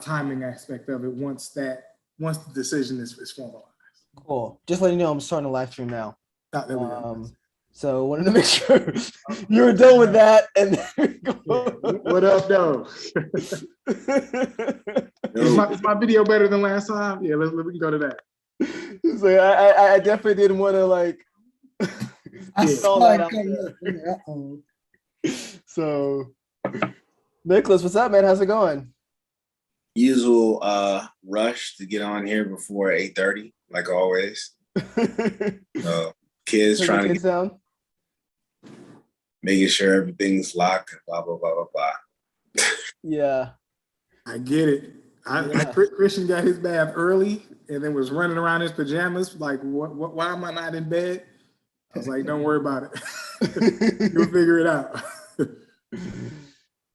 timing aspect of it once the decision is formalized. Cool. Just letting you know, I'm starting a live stream now. There we go. So wanted to make sure you were done with that. And what up, though? Is my video better than last time? Yeah, we can go to that. So I definitely didn't want to like. I saw that out there. So, Nicholas, what's up, man? How's it going? Usual rush to get on here before 8:30, like always. Kids Turn trying the to kids down. Making sure everything's locked and blah blah blah blah blah. Yeah, I get it. Christian got his bath early and then was running around in his pajamas. Like, why am I not in bed? I was like, don't worry about it. You'll figure it out.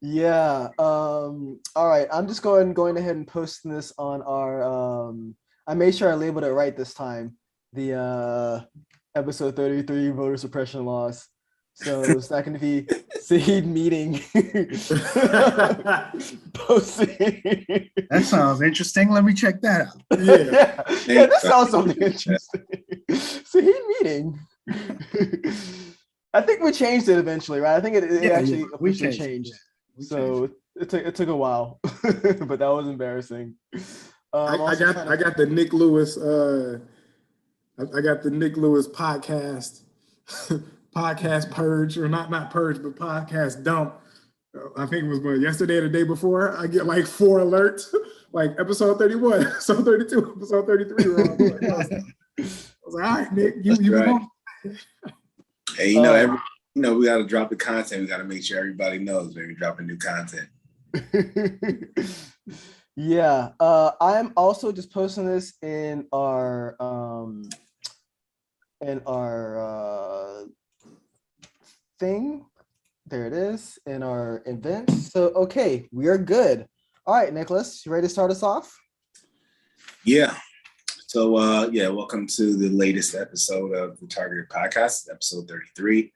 Yeah. All right. I'm just going ahead and posting this on our. I made sure I labeled it right this time. The episode 33 voter suppression laws. So it's not going to be Saeed meeting. Posting. That sounds interesting. Let me check that out. Yeah, that sounds something interesting. Saeed meeting. I think we changed it eventually, right? I think it actually officially changed. So it took a while, but that was embarrassing. I got the Nick Lewis. I got the Nick Lewis podcast. Podcast purge, or not purge, but podcast dump. I think it was yesterday or the day before. I get like 4 alerts, like episode 31, episode 32, episode 33. I was like, all right, Nick, you right. Hey, we got to drop the content. We got to make sure everybody knows when we're dropping new content. Yeah, I'm also just posting this in our thing. There it is in our events. So okay, we are good. All right, Nicholas, you ready to start us off? Yeah. So welcome to the latest episode of the Targeted Podcast, episode 33.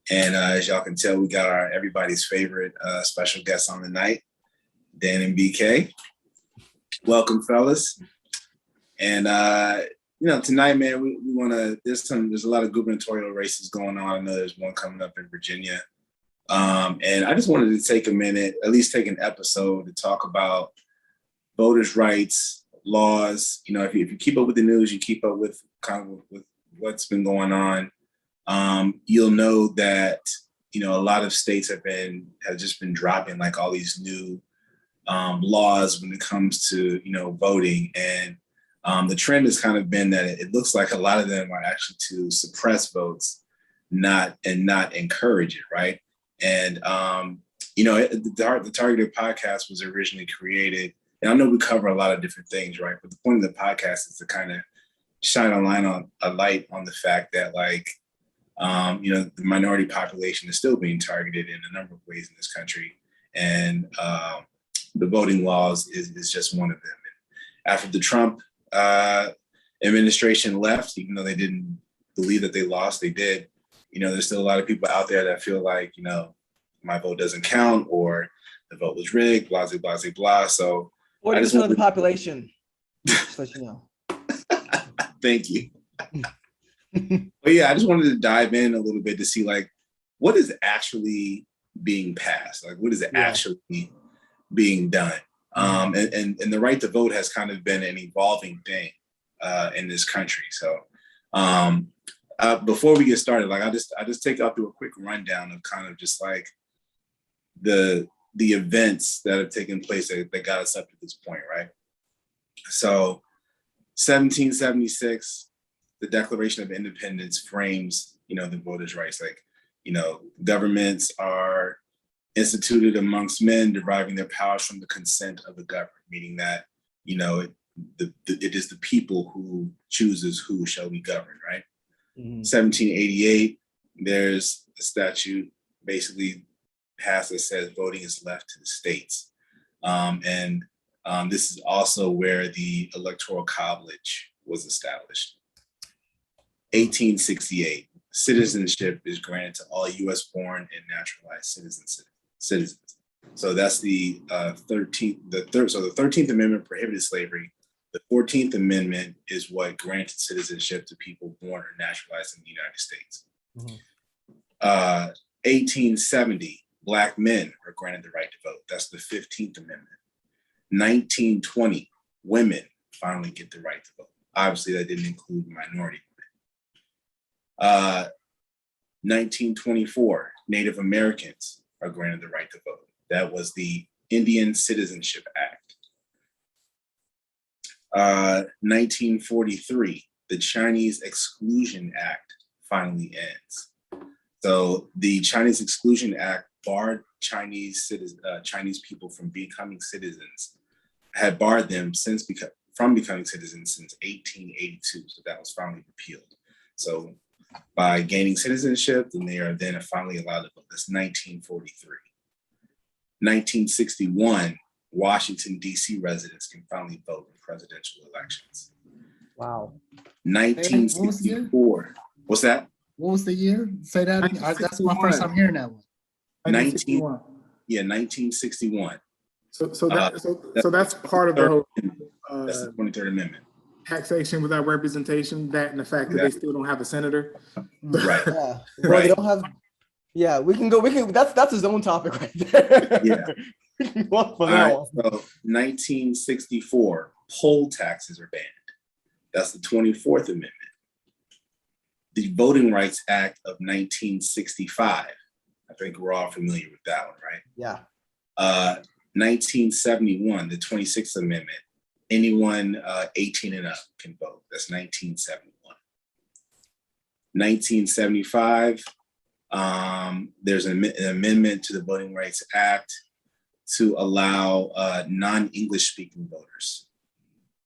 And as y'all can tell, we got everybody's favorite special guest on the night, Dan and BK. Welcome, fellas. And tonight, man, we want to. There's a lot of gubernatorial races going on. I know there's one coming up in Virginia, and I just wanted to take a minute, at least take an episode to talk about voters' rights, laws. If you keep up with the news, you keep up with with what's been going on. You'll know that a lot of states have just been dropping like all these new laws when it comes to voting, and the trend has kind of been that it looks like a lot of them are actually to suppress votes, not encourage it, right? And the Targeted Podcast was originally created, and I know we cover a lot of different things, right? But the point of the podcast is to kind of shine a light on the fact that the minority population is still being targeted in a number of ways in this country, and the voting laws is just one of them. And after the Trump administration left, even though they didn't believe that they lost, they did. There's still a lot of people out there that feel like, my vote doesn't count, or the vote was rigged, blah, blah, blah, blah. So 40% of the population, just let you know. Thank you. But yeah, I just wanted to dive in a little bit to see what is actually being passed, what is actually being done. And the right to vote has kind of been an evolving thing in this country. So before we get started, I just take y'all through a quick rundown of kind of just the events that have taken place that got us up to this point, right? So 1776, the Declaration of Independence frames, the voters' rights. Governments are instituted amongst men, deriving their powers from the consent of the governed, meaning that, it is the people who chooses who shall be governed, right? Mm-hmm. 1788, there's a statute basically passed that says voting is left to the states. And this is also where the Electoral College was established. 1868, citizenship is granted to all U.S. born and naturalized citizens. So that's the 13th. So the 13th Amendment prohibited slavery. The 14th Amendment is what granted citizenship to people born or naturalized in the United States. 1870, Black men are granted the right to vote. That's the 15th Amendment. 1920, women finally get the right to vote. Obviously, that didn't include minority women. 1924, Native Americans are granted the right to vote. That was the Indian Citizenship Act. 1943, the Chinese Exclusion Act finally ends. So the Chinese Exclusion Act barred Chinese people from becoming citizens, had barred them from becoming citizens since 1882. So that was finally repealed. So by gaining citizenship, then they are then finally allowed to vote. That's 1943. 1961, Washington, D.C. residents can finally vote in presidential elections. Wow. 1964. What's that? What was the year? Say that. That's my first time hearing that one. 1961. So that's part of the whole that's the 23rd Amendment. Taxation without representation, that and the fact that they still don't have a senator. Right. Yeah. Well, Right. they don't have. Yeah, we can. That's his own topic right there. Yeah. We can go on for All that right, one. so 1964, poll taxes are banned. That's the 24th Amendment. The Voting Rights Act of 1965. I think we're all familiar with that one, right? Yeah. 1971, the 26th Amendment. Anyone 18 and up can vote. That's 1971. 1975, there's an amendment to the Voting Rights Act to allow non-English speaking voters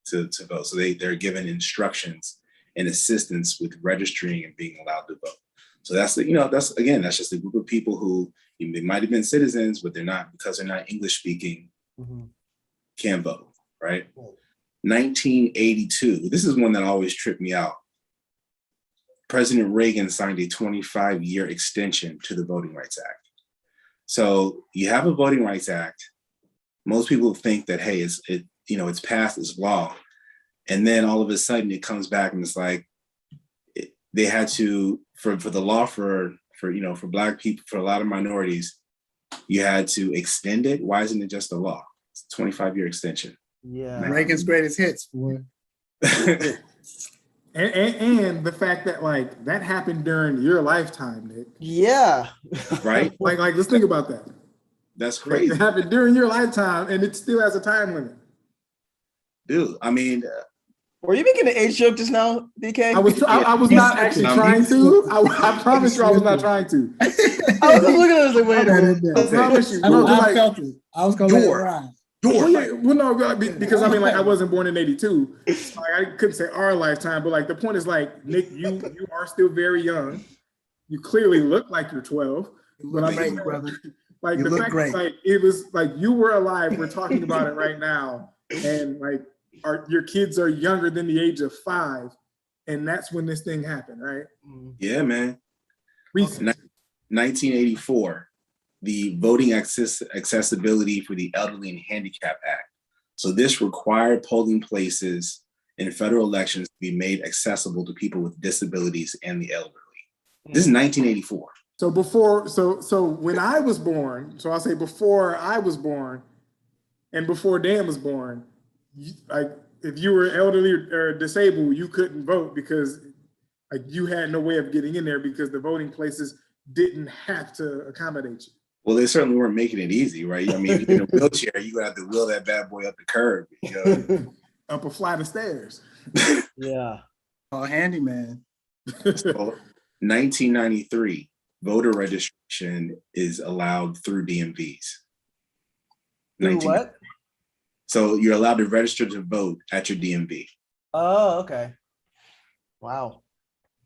to vote. So they're given instructions and assistance with registering and being allowed to vote. So that's just a group of people who they might have been citizens, but they're not, because they're not English speaking, can vote, right? 1982, this is one that always tripped me out. President Reagan signed a 25-year extension to the Voting Rights Act. So you have a Voting Rights Act. Most people think that, hey, it's passed, it's law. And then all of a sudden it comes back and it's like, they had to, for the law for Black people, for a lot of minorities, you had to extend it. Why isn't it just a law? It's a 25-year extension. Yeah. Reagan's greatest hits, boy. And the fact that like that happened during your lifetime, Nick. Yeah. Right? Like let's think about that. That's crazy. It happened during your lifetime, and it still has a time limit. Dude, I mean, Were you making an age joke just now, DK? I was not actually trying to. I promise you, I was not trying to. I was just looking at it like, wait a minute. I promise you. I know, No, I felt it. I was gonna let it ride. well, no, because I mean, like, I wasn't born in '82. So, like, I couldn't say our lifetime, but like the point is, like, Nick, you are still very young. You clearly look like you're 12. But I mean, brother. like You the look fact great. that, like, it was like you were alive. We're talking about it right now, and like your kids are younger than the age of 5, and that's when this thing happened, right? yeah, man. Recent. 1984, the Voting Accessibility for the Elderly and Handicapped Act. So this required polling places in federal elections to be made accessible to people with disabilities and the elderly. This is 1984. So when I was born, so I'll say before I was born, and before Dan was born, like if you were elderly or disabled, you couldn't vote because like you had no way of getting in there because the voting places didn't have to accommodate you. Well, they certainly weren't making it easy, right? I mean, if you're in a wheelchair, you're gonna have to wheel that bad boy up the curb, you know? Up a flight of stairs. Yeah. Oh, handyman. So, 1993, voter registration is allowed through DMVs. What? So you're allowed to register to vote at your DMV. Oh, okay. Wow.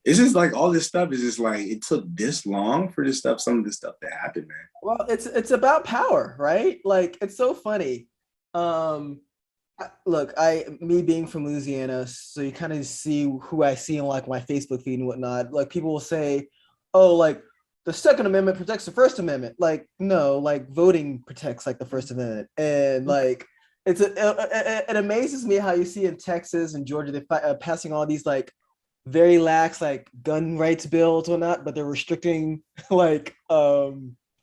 It's just like all this stuff is just like, it took this long for some of this stuff to happen, man. Well, it's about power, right? Like, it's so funny. Look, me being from Louisiana, so you kind of see who I see in like my Facebook feed and whatnot. Like people will say, oh, like the Second Amendment protects the First Amendment. Like, no, like voting protects like the First Amendment, and like it amazes me how you see in Texas and Georgia they passing all these like very lax like gun rights bills or not, but they're restricting like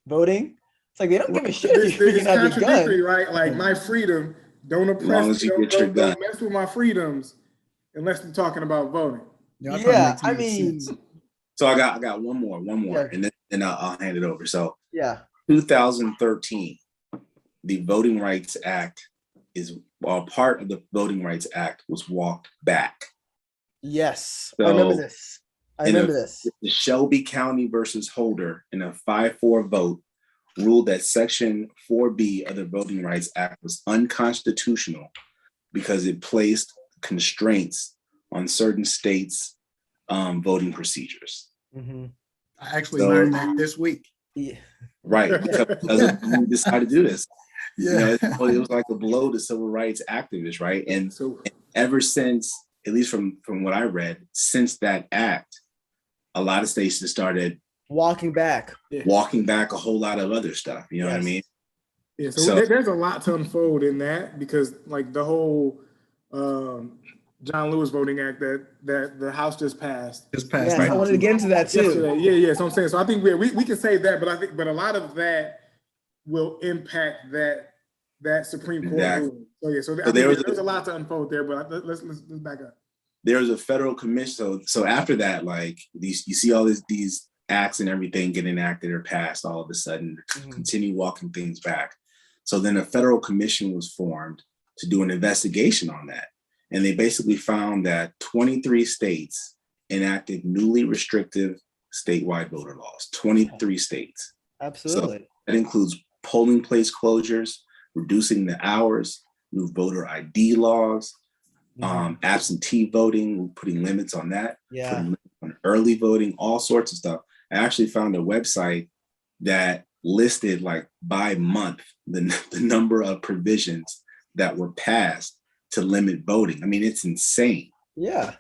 voting. It's like they don't give a shit if you freaking have your gun. Right? Like my freedom, don't oppress me, don't mess with my freedoms unless we're talking about voting. Yeah, I mean. So I got one more, yeah. and then I'll hand it over. So yeah, 2013, the Voting Rights Act part of the Voting Rights Act was walked back. Yes, so I remember this. The Shelby County versus Holder in a 5-4 vote ruled that Section 4B of the Voting Rights Act was unconstitutional because it placed constraints on certain states' voting procedures. Mm-hmm. I actually learned that this week. Yeah. Right, because we decided to do this. Yeah, it was like a blow to civil rights activists, right? And ever since, at least from what I read, since that act, a lot of states just started walking back a whole lot of other stuff. You know what I mean? Yeah. So there's a lot to unfold in that because like the whole John Lewis Voting Act that the House just passed. Yeah, right? I wanted to get into that too. Yesterday. Yeah. So I'm saying, so I think we can say that, but a lot of that will impact that Supreme Court ruling. So there's a lot to unfold there, but let's back up. There's a federal commission. So after that, like you see all these acts and everything get enacted or passed all of a sudden, continue walking things back. So then a federal commission was formed to do an investigation on that. And they basically found that 23 states enacted newly restrictive statewide voter laws, 23 states. Absolutely. So that includes polling place closures, reducing the hours, new voter ID laws, absentee voting, putting limits on that, putting limits on early voting, all sorts of stuff. I actually found a website that listed like by month the number of provisions that were passed to limit voting. I mean, it's insane. Yeah,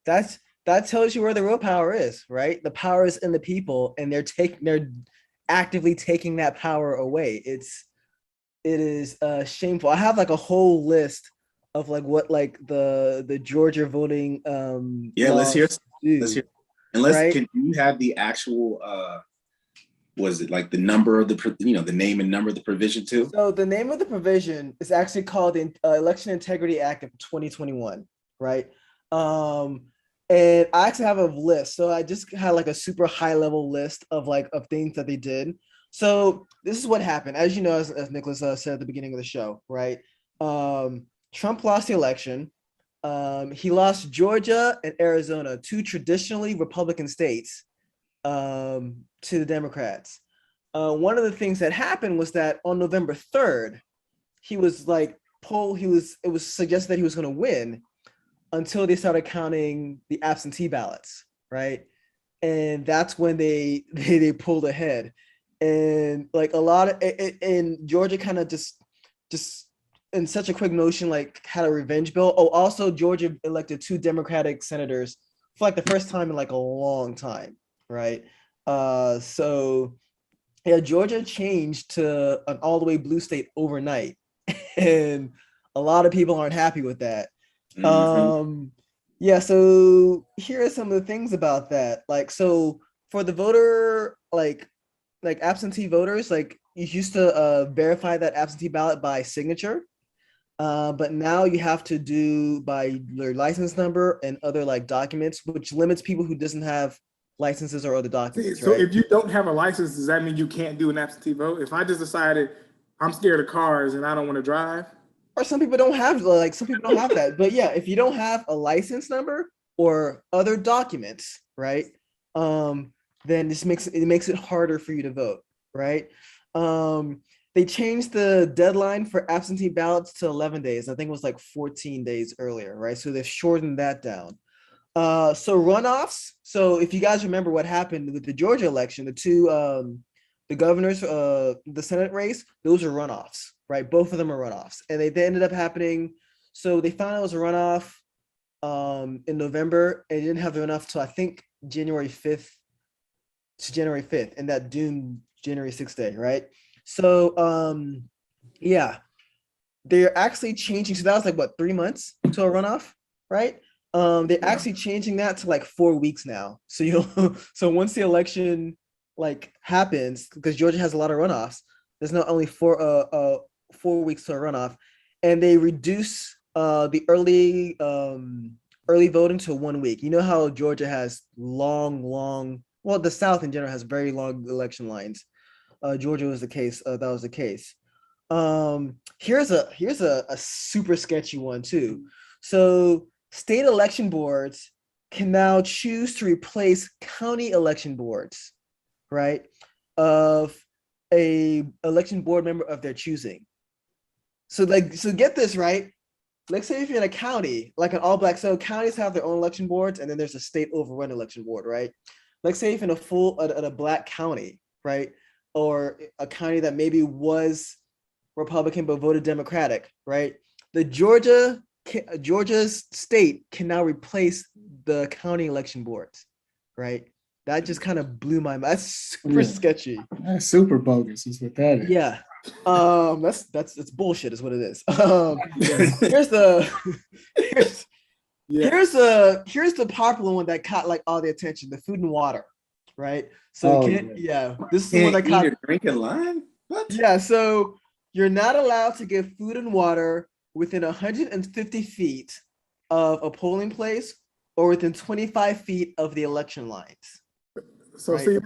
that tells you where the real power is, right? The power is in the people, and they're actively taking that power away. It is shameful. I have like a whole list of like what like the Georgia voting let's hear. Right? Can you have the actual was it like the number of the name and number of the provision too? So the name of the provision is actually called the Election Integrity Act of 2021, right? And I actually have a list. So I just had like a super high level list of things that they did. So this is what happened. As you know, as Nicholas said at the beginning of the show, right? Trump lost the election. He lost Georgia and Arizona, two traditionally Republican states, to the Democrats. One of the things that happened was that on November 3rd, it was suggested that he was going to win until they started counting the absentee ballots, right? And that's when they pulled ahead. And like a lot of and Georgia kind of just in such a quick motion like had a revenge bill. Oh, also Georgia elected 2 Democratic senators for like the first time in like a long time, right? So yeah, Georgia changed to an all the way blue state overnight, and a lot of people aren't happy with that. Yeah, so here are some of the things about that. Like, so for the voter, like absentee voters, like you used to verify that absentee ballot by signature, but now you have to do by your license number and other like documents, which limits people who doesn't have licenses or other documents. So if you don't have a license, does that mean you can't do an absentee vote? If I just decided I'm scared of cars and I don't want to drive? Or some people don't have that. But yeah, if you don't have a license number or other documents, right? Then this makes it harder for you to vote, right? They changed the deadline for absentee ballots to 11 days. I think it was like 14 days earlier, right? So they've shortened that down. So runoffs. So if you guys remember what happened with the Georgia election, the two, the governors, the Senate race, those are runoffs, right? Both of them are runoffs, and they ended up happening. So they found out it was a runoff in November, and they didn't have enough till I think January 5th to January 5th, and that doomed January 6th day, right? So yeah, they're actually changing. So that was like what, 3 months to a runoff, right? They're actually changing that to like 4 weeks now. So so once the election like happens, because Georgia has a lot of runoffs, there's not only 4 weeks to a runoff, and they reduce the early voting to 1 week. You know how Georgia has long, well, the South in general has very long election lines. Georgia was the case. That was the case. Here's a super sketchy one too. So state election boards can now choose to replace county election boards, right? Of a election board member of their choosing. So get this, right? Let's say if you're in a county, like an all-black, so counties have their own election boards, and then there's a state overrun election board, right? Let's say if in a black county, right? Or a county that maybe was Republican but voted Democratic, right? The Georgia's state can now replace the county election boards, right? That just kind of blew my mind. That's super sketcy. That's super bogus, is what that is. Yeah. It's bullshit, is what it is. Here's the popular one that caught like all the attention: the food and water, right? So this is the one that caught. Eat or drink in line? What? Yeah, so you're not allowed to get food and water within 150 feet of a polling place or within 25 feet of the election lines. So right.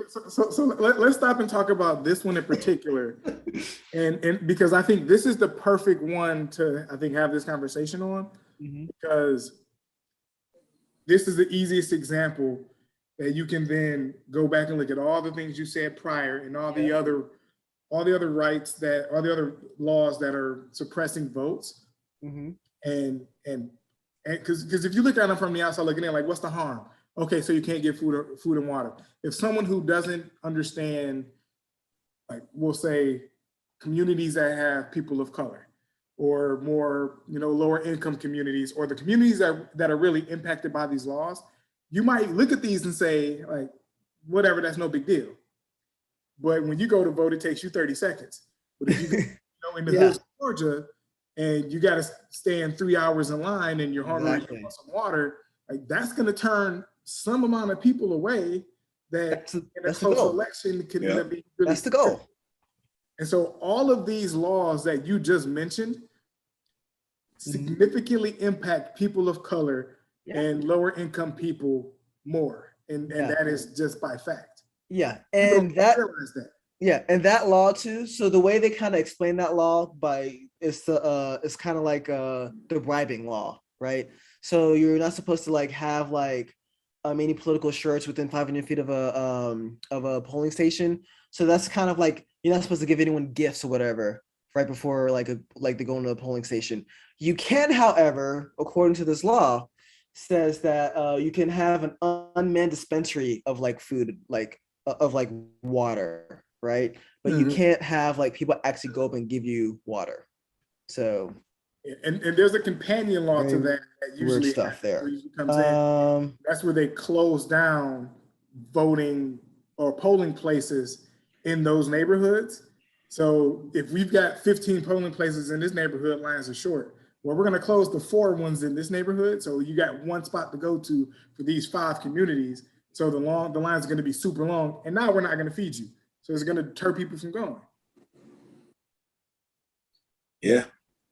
Let's stop and talk about this one in particular, and because I think this is the perfect one to have this conversation on, because this is the easiest example that you can then go back and look at all the things you said prior and all the other rights that all the other laws that are suppressing votes, and because if you look at them from the outside looking in, like, what's the harm? Okay, so you can't get food and water. If someone who doesn't understand, like, we'll say communities that have people of color or more, lower income communities, or the communities that are really impacted by these laws, you might look at these and say, like, whatever, that's no big deal. But when you go to vote, it takes you 30 seconds. But if you go in the hills of Georgia and you got to stand 3 hours in line and you're hungry and you want some water, like, that's going to turn some amount of people away that in a close election can end up being really. That's the goal. And so all of these laws that you just mentioned significantly impact people of color and lower income people more. And that is just by fact. Yeah. And that law too. So the way they kind of explain that law it's kind of like the bribing law, right? So you're not supposed to like have like any political shirts within 500 feet of a polling station. So that's kind of like, you're not supposed to give anyone gifts or whatever right before like they go into the polling station. You can, however, according to this law, says that you can have an unmanned dispensary of like food, like of like water, right? But you can't have like people actually go up and give you water. So. And there's a companion law to that usually stuff there. Comes in. That's where they close down voting or polling places in those neighborhoods. So if we've got 15 polling places in this neighborhood, lines are short. Well, we're going to close the 4 ones in this neighborhood. So you got one spot to go to for these 5 communities. So the lines are going to be super long. And now we're not going to feed you. So it's going to deter people from going. Yeah.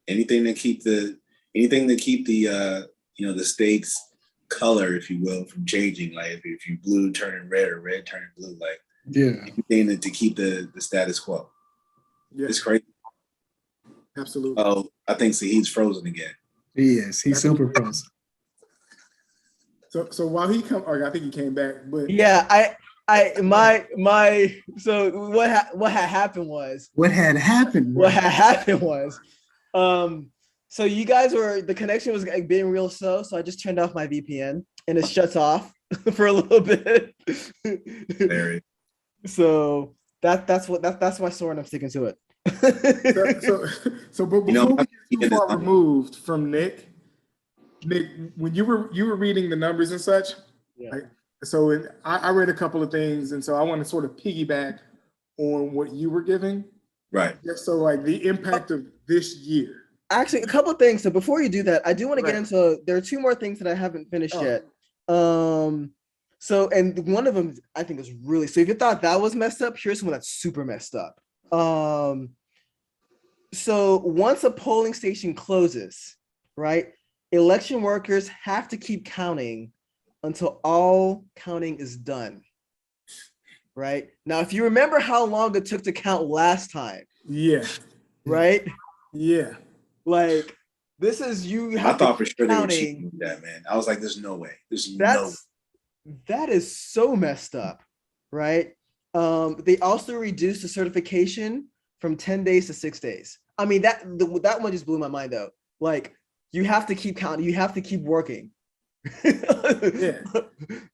Anything to keep the the state's color, if you will, from changing. Like if you blue turning red or red turning blue, like anything to keep the status quo. Yeah. It's crazy. Absolutely. Oh, I think he's frozen again. He is. He's super frozen. So while he I think he came back. But so what had happened was so you guys the connection was like being real slow, so I just turned off my VPN and it shuts off for a little bit. So that's my story, and I'm sticking to it. So but before we get too far removed from Nick, when you were reading the numbers and such, like, So I read a couple of things, and so I want to sort of piggyback on what you were giving. Right. Just so like the impact of this year. Actually, a couple of things. So before you do that, I do want to get into, there are two more things that I haven't finished yet. So, and one of them I think is really, so if you thought that was messed up, here's one that's super messed up. So once a polling station closes, right, election workers have to keep counting until all counting is done. Right? Now, if you remember how long it took to count last time. Yeah. Right? Yeah. Like, this is, you I have thought to for sure keep they were counting. cheating with that, man. I was like, there's no way. That is so messed up, right? They also reduced the certification from 10 days to 6 days. I mean, that one just blew my mind though. Like, you have to keep counting, you have to keep working. Yeah.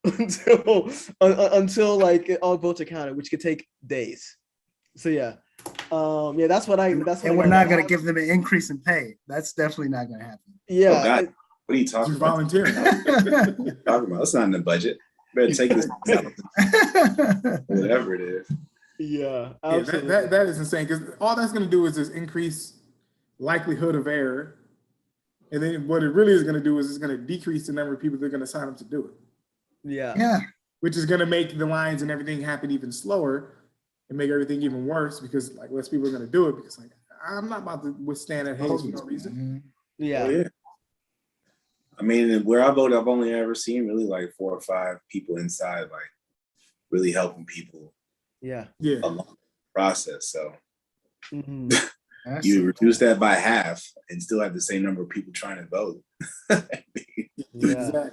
until like all votes are counted, which could take days. So yeah. That's what and we're not going to give them an increase in pay. That's definitely not going to happen. Yeah. Oh, God. What are you talking about? Volunteering. Talking about? That's not in the budget. Better take this out. Whatever it is. Yeah. That is insane, because all that's going to do is just increase likelihood of error. And then what it really is going to do is it's going to decrease the number of people that are going to sign up to do it. Yeah. Which is going to make the lines and everything happen even slower and make everything even worse, because like less people are going to do it, because like I'm not about to withstand that haze for no reason. Yeah. Oh, yeah. I mean, where I vote, I've only ever seen really like 4 or 5 people inside, like really helping people. Yeah. Along the process. So That's you reduce that by half and still have the same number of people trying to vote. Exactly.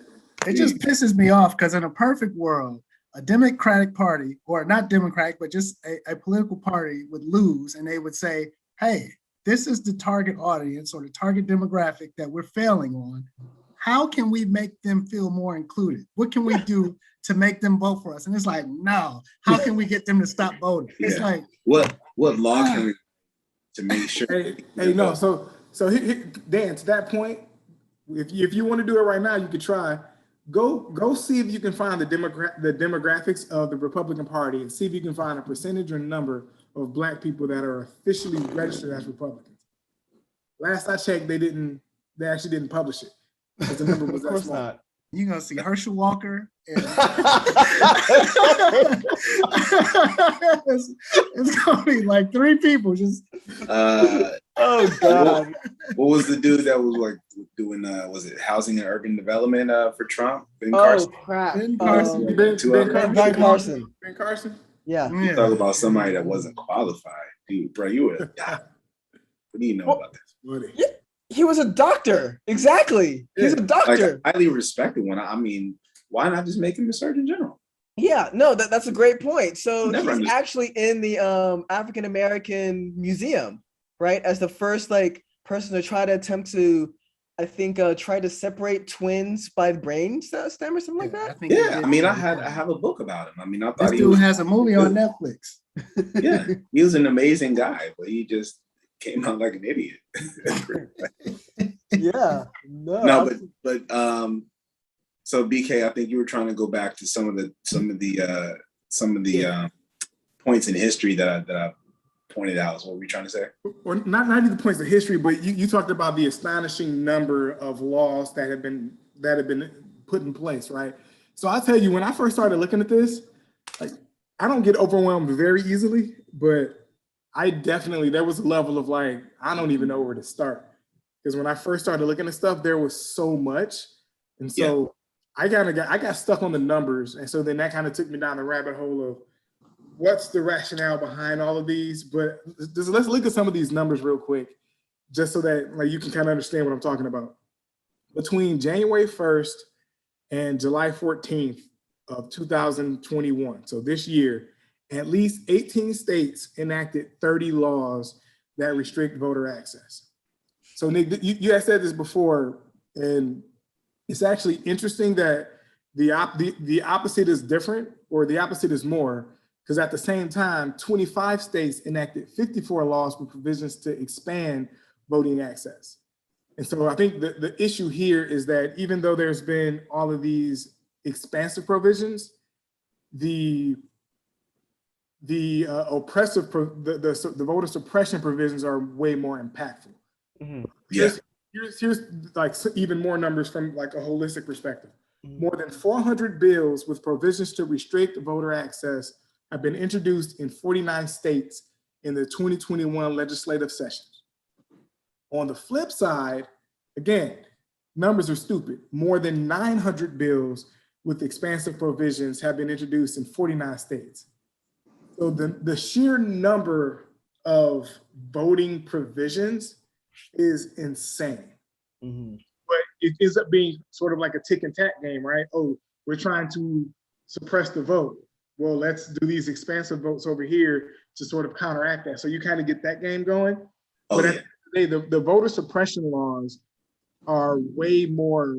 It just pisses me off, because in a perfect world, a Democratic Party, or not Democratic, but just a political party would lose, and they would say, hey, this is the target audience or the target demographic that we're failing on. How can we make them feel more included? What can we do to make them vote for us? And it's like, no, how can we get them to stop voting? It's like, what law can we to make sure? No, so Dan, to that point, if you want to do it right now, you could try. Go see if you can find the demographics of the Republican Party, and see if you can find a percentage or number of Black people that are officially registered as Republicans. Last I checked, they actually didn't publish it, because the number was that small. Not. you're going to see Herschel Walker. And it's going to be like 3 people just. Oh, God. What was the dude that was like doing, was it housing and urban development for Trump? Ben Carson? Oh, crap. Ben Carson. Ben Carson. Ben Carson? Yeah. You talk about somebody that wasn't qualified. Dude, bro, you were What do you know about this? Yeah, he was a doctor. Exactly. He's a doctor. Like a highly respected one. I mean, why not just make him a Surgeon General? Yeah, no, that's a great point. So Never he's actually in the African American Museum, right? As the first person to try to attempt to, I think, try to separate twins by brain stem or something like that. I mean, I have a book about him. I mean, I thought this dude has a movie on Netflix. Yeah, he was an amazing guy, but he just came out like an idiot. Yeah, but so BK, I think you were trying to go back to some of the points in history that I pointed out. So what were you trying to say? Or not even the points of history, but you talked about the astonishing number of laws that have been put in place, right? So I'll tell you, when I first started looking at this, like, I don't get overwhelmed very easily, but there was a level of like, I don't even know where to start. Because when I first started looking at stuff, there was so much. And so I got stuck on the numbers. And so then that kind of took me down the rabbit hole of what's the rationale behind all of these. But let's look at some of these numbers real quick, just so that like you can kind of understand what I'm talking about. Between January 1st and July 14th of 2021, so this year, at least 18 states enacted 30 laws that restrict voter access. So Nick, you had said this before, and it's actually interesting that the opposite is different, or the opposite is more, because at the same time, 25 states enacted 54 laws with provisions to expand voting access. And so I think the issue here is that even though there's been all of these expansive provisions, the oppressive the voter suppression provisions are way more impactful. Mm-hmm. Here's like even more numbers from like a holistic perspective. More than 400 bills with provisions to restrict voter access have been introduced in 49 states in the 2021 legislative sessions. On the flip side, again, numbers are stupid. More than 900 bills with expansive provisions have been introduced in 49 states. So the sheer number of voting provisions is insane. Mm-hmm. But it ends up being sort of like a tick and tack game, right? Oh, we're trying to suppress the vote. Well, let's do these expansive votes over here to sort of counteract that. So you kind of get that game going. But at the end of the day, the voter suppression laws are way more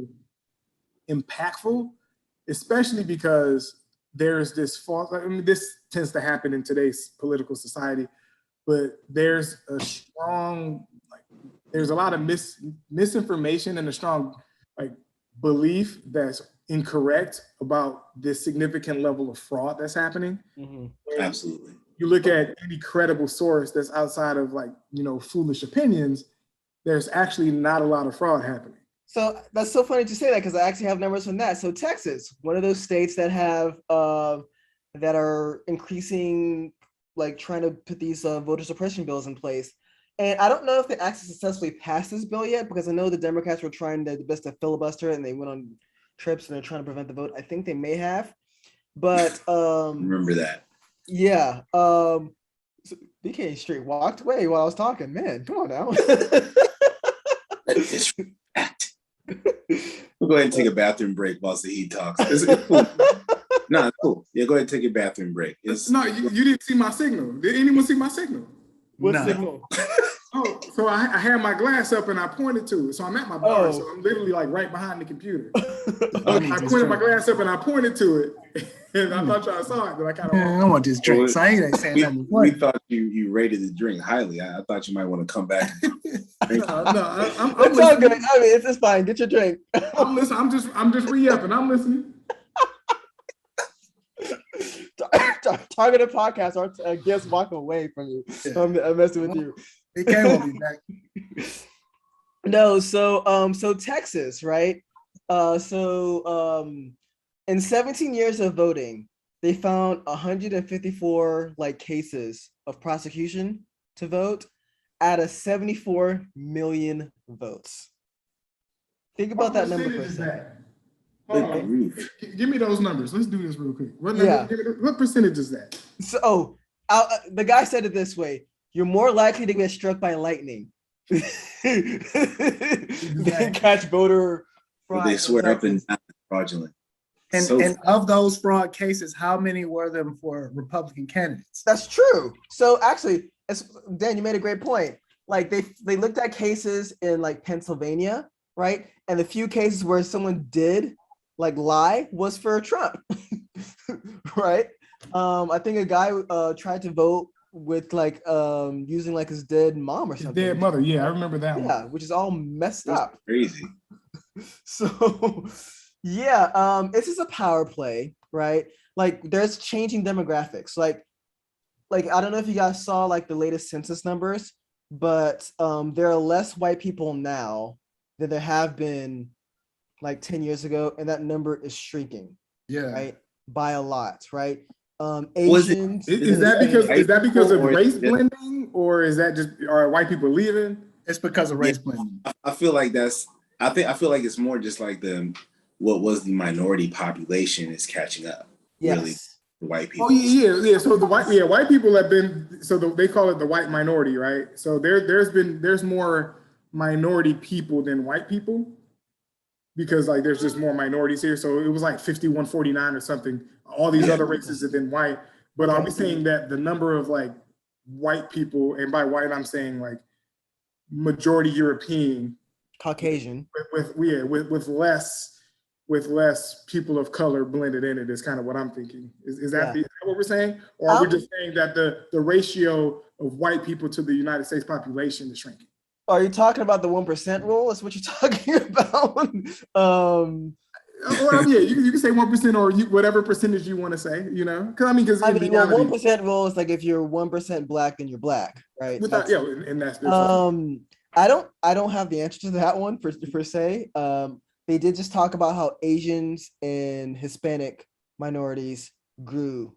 impactful, especially because there's this false, I mean, this tends to happen in today's political society, but there's a strong, there's a lot of misinformation and a strong belief that's incorrect about this significant level of fraud that's happening. Mm-hmm. Absolutely. You look at any credible source that's outside of foolish opinions, there's actually not a lot of fraud happening. So that's so funny to say that, because I actually have numbers from that. So Texas, one of those states that have that are increasing, trying to put these voter suppression bills in place. And I don't know if they actually successfully passed this bill yet, because I know the Democrats were trying their best to filibuster it, and they went on trips and they're trying to prevent the vote. I think they may have, but remember that. Yeah. So BK straight walked away while I was talking. Man, come on now. We'll go ahead and take a bathroom break while Zahid talks. It's cool. No, it's cool. Yeah, go ahead and take a bathroom break. No, you didn't see my signal. Did anyone see my signal? What signal? Oh, so I had my glass up and I pointed to it. So I'm at my bar, so I'm literally right behind the computer. I pointed my glass up and I pointed to it. And I thought y'all saw it, but I kind of. I want this drink. So I ain't saying nothing. We thought you rated the drink highly. I thought you might want to come back. I'm it's all good. I mean, it's fine. Get your drink. I'm listening. I'm just re-upping. I'm listening. Targeted podcast, our guests walk away from you. Yeah. I'm messing with you. They can't be back. No, so Texas, right? In 17 years of voting, they found 154 cases of prosecution to vote out of 74 million votes. Think about that number for a second. Give me those numbers. Let's do this real quick. What percentage is that? So the guy said it this way: you're more likely to get struck by lightning than catch voter fraud. They swear up and down fraudulent. And of those fraud cases, how many were them for Republican candidates? That's true. So actually, Dan, you made a great point. They looked at cases in Pennsylvania, right? And the few cases where someone did lie was for Trump, right? I think a guy tried to vote with using his dead mom or something. His dead mother, yeah, I remember that one. Yeah, which is all messed up. Crazy. So yeah, this is a power play, right? There's changing demographics. I don't know if you guys saw the latest census numbers, but there are less white people now than there have been 10 years ago, and that number is shrinking. Yeah, right, by a lot, right? Asians. Is that because of race blending, or is that just are white people leaving? It's because of race blending. I feel like it's more just what was the minority population is catching up. Yes. Really, the white people. Oh yeah. So white people have been. So they call it the white minority, right? So there's more minority people than white people, because there's just more minorities here. So it was 51-49 or something. All these other races have been white. But are we saying that the number of white people, and by white I'm saying majority European, Caucasian, with less people of color blended in it is kind of what I'm thinking. Is that what we're saying? Or are we just saying that the ratio of white people to the United States population is shrinking? Are you talking about the 1% rule? Is what you're talking about? Well, yeah, you can say 1% or whatever percentage you want to say, you know? Because I mean, well, 1% rule is like if you're 1% black, then you're black, right? Without, yeah, and that's I don't have the answer to that one per se. They did just talk about how Asians and Hispanic minorities grew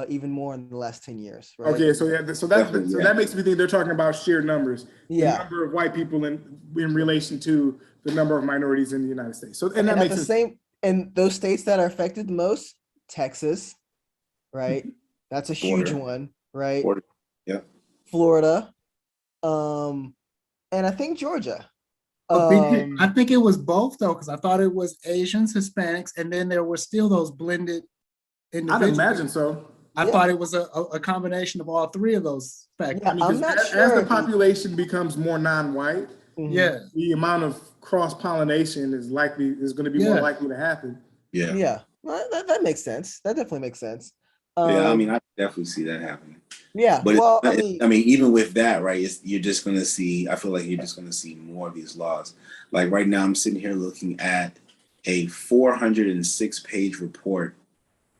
even more in the last 10 years, right? Okay, so that makes me think they're talking about sheer numbers. Yeah. The number of white people in relation to the number of minorities in the United States. So and that makes the same. And those states that are affected the most, Texas, right? That's a huge one, right? Florida, and I think Georgia. I think it was both though, because I thought it was Asians, Hispanics, and then there were still those blended individuals. I'd imagine so. I thought it was a combination of all three of those factors. Yeah, I'm not sure. As the population becomes more non-white, the amount of cross-pollination is going to be more likely to happen. Yeah. Well, that makes sense. That definitely makes sense. Yeah, I mean, I definitely see that happening. Yeah, but well, I mean, even with that, right? You're just going to see. I feel like you're just going to see more of these laws. Like right now, I'm sitting here looking at a 406-page report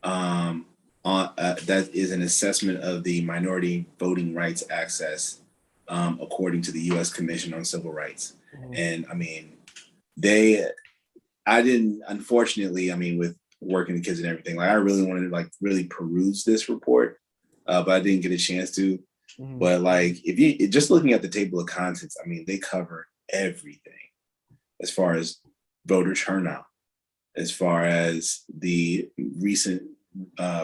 that is an assessment of the minority voting rights access, according to the U.S. Commission on Civil Rights. And I mean, unfortunately, I mean, with working the kids and everything, like I really wanted to really peruse this report, but I didn't get a chance to. But like, if you just looking at the table of contents, I mean, they cover everything as far as voter turnout, as far as the recent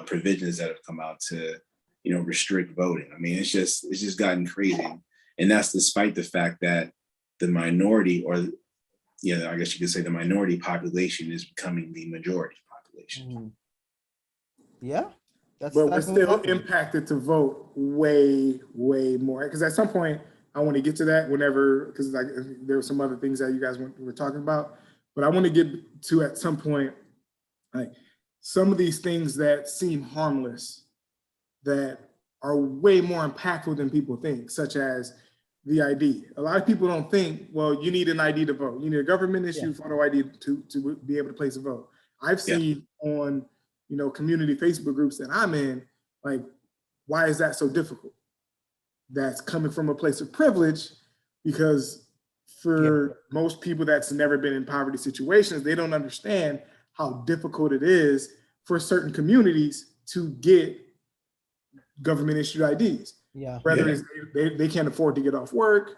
provisions that have come out to, restrict voting. I mean, it's just gotten crazy, and that's despite the fact that the minority, or I guess you could say the minority population, is becoming the majority population. Yeah, but we're still impacted to vote way, way more. Because at some point, I want to get to that because there were some other things that you guys were talking about. But I want to get to at some point, like some of these things that seem harmless, that are way more impactful than people think, such as the ID. A lot of people don't think, well, you need an ID to vote. You need a government issue photo ID to be able to place a vote. I've seen on, community Facebook groups that I'm in, like, why is that so difficult? That's coming from a place of privilege, because for most people that's never been in poverty situations, they don't understand how difficult it is for certain communities to get government issued IDs. Whether it's they can't afford to get off work,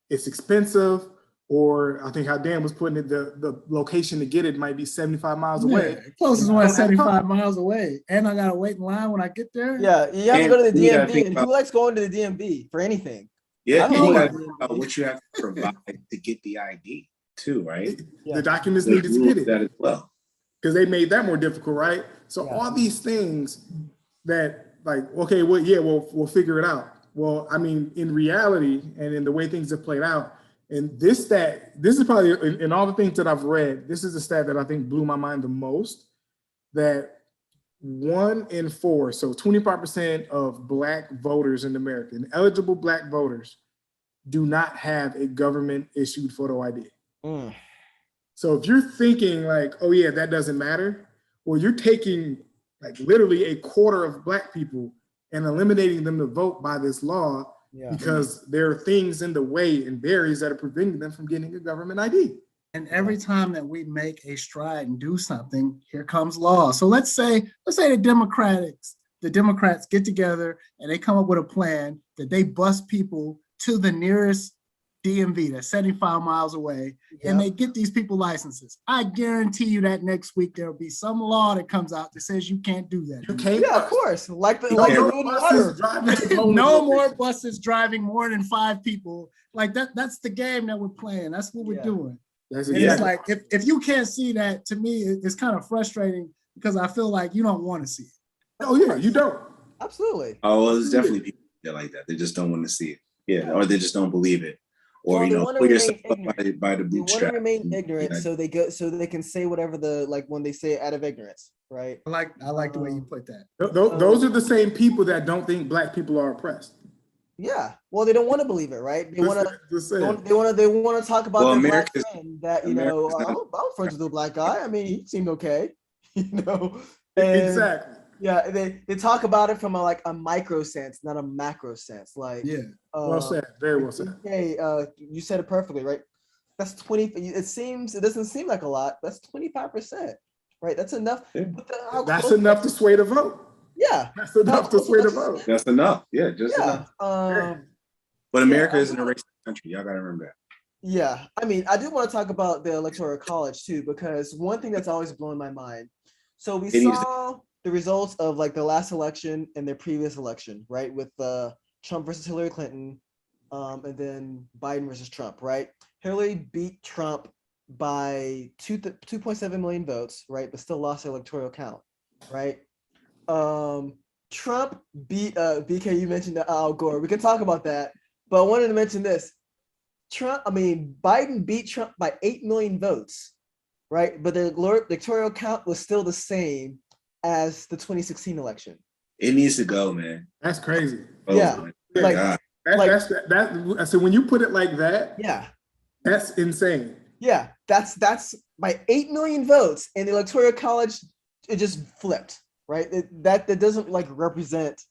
it's expensive, or I think how Dan was putting it, the location to get it might be 75 miles away. Closest one 75 miles away. And I gotta wait in line when I get there. Yeah, you have to go to the DMV, and who likes going to the DMV for anything? Yeah, you gotta think about what you have to provide to get the ID too, right? The documents needed to get it. That as well. Because they made that more difficult, right? So all these things that, like, okay, well, we'll figure it out. Well, I mean, in reality and in the way things have played out, and this is probably, in all the things that I've read, this is the stat that I think blew my mind the most, that 1 in 4, so 25% of Black voters in America, and eligible Black voters, do not have a government issued photo ID. So if you're thinking like, oh yeah, that doesn't matter, well, you're taking like literally a quarter of Black people and eliminating them to vote by this law, because there are things in the way and barriers that are preventing them from getting a government ID. And every time that we make a stride and do something, here comes law. So let's say the Democrats get together and they come up with a plan that they bus people to the nearest DMV that's 75 miles away, and they get these people licenses. I guarantee you that next week there'll be some law that comes out that says you can't do that. You can't. Yeah, of course. No more buses driving more than 5 people. Like that's the game that we're playing. That's what we're doing. It's like, if you can't see that, to me, it's kind of frustrating, because I feel like you don't want to see it. Oh yeah, you don't. Absolutely. Oh, well, there's definitely people that like that. They just don't want to see it. Yeah, or they just don't believe it. Or put yourself up by the bootstrap. They want to remain ignorant, so they can say whatever when they say it out of ignorance, right? I like the way you put that. Those are the same people that don't think Black people are oppressed. Yeah. Well, they don't want to believe it, right? They want to. Just They saying. want to talk about their black America's friend that America's not I'm friends with a black guy. I mean, he seemed okay, and Exactly. yeah, they talk about it from a micro sense, not a macro sense. Like, Yeah. Well said. Very well said. hey, you said it perfectly, right? That's 20. It doesn't seem like a lot. That's 25%, right? That's enough. Yeah. But how That's close- enough to sway the vote. Yeah. That's enough to close sway the was- vote. That's enough. Yeah, just Yeah. enough. But America I isn't a do- racist country. Y'all gotta remember that. Yeah, I mean, I do want to talk about the Electoral College too, because one thing that's always blown my mind. So we It needs to- saw the results of like the last election and their previous election, right? With Trump versus Hillary Clinton, and then Biden versus Trump, right? Hillary beat Trump by 2.7 million votes, right? But still lost the electoral count, right? Trump beat BK. You mentioned Al Gore. We can talk about that, but I wanted to mention this. Biden beat Trump by 8 million votes, right? But the electoral count was still the same as the 2016 election. It needs to go, man. That's crazy. Oh, Yeah. my Like- God. That. So when you put it like that, Yeah, that's insane. yeah. That's by 8 million votes, and the electoral college it just flipped, right? That doesn't like represent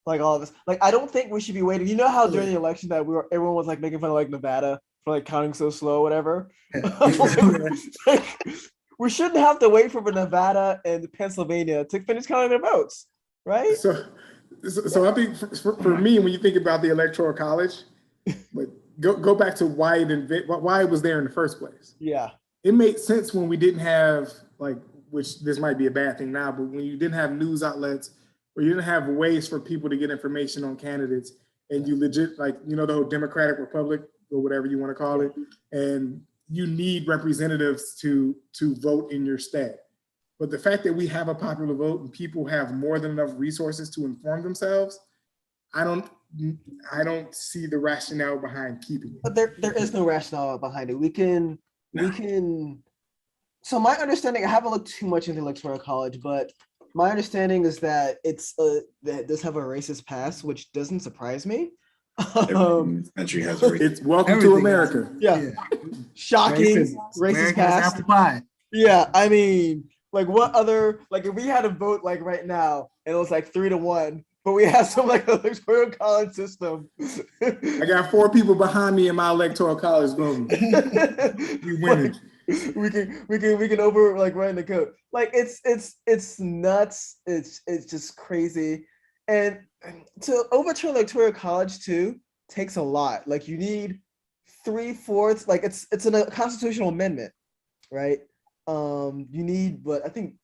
like all of this. Like, I don't think we should be waiting. You know how during the election that everyone was like making fun of like Nevada for like counting so slow, whatever. Like, we shouldn't have to wait for Nevada and Pennsylvania to finish counting their votes, right? So I think for me, when you think about the Electoral College, but go back to why it was there in the first place. Yeah, It made sense when we didn't have which this might be a bad thing now, but when you didn't have news outlets or you didn't have ways for people to get information on candidates, and you legit the whole Democratic Republic or whatever you want to call it, and you need representatives to vote in your state. But the fact that we have a popular vote and people have more than enough resources to inform themselves, I don't see the rationale behind keeping it. but there is no rationale behind it. We can. So my understanding, I haven't looked too much into the Electoral College, but my understanding is that that it does have a racist past, which doesn't surprise me. Every country has a racist. It's welcome to Everything America. Yeah. Shocking racist America's past. apple pie. Yeah, I mean, like what other if we had a vote like right now and it was like 3-1, but we have some like electoral college system. I got 4 people behind me in my Electoral College voting. We winning. we can over run the code. Like it's nuts. It's just crazy. And to overturn electoral college too takes a lot. Like you need 3/4. Like it's a constitutional amendment, right? You need, but I think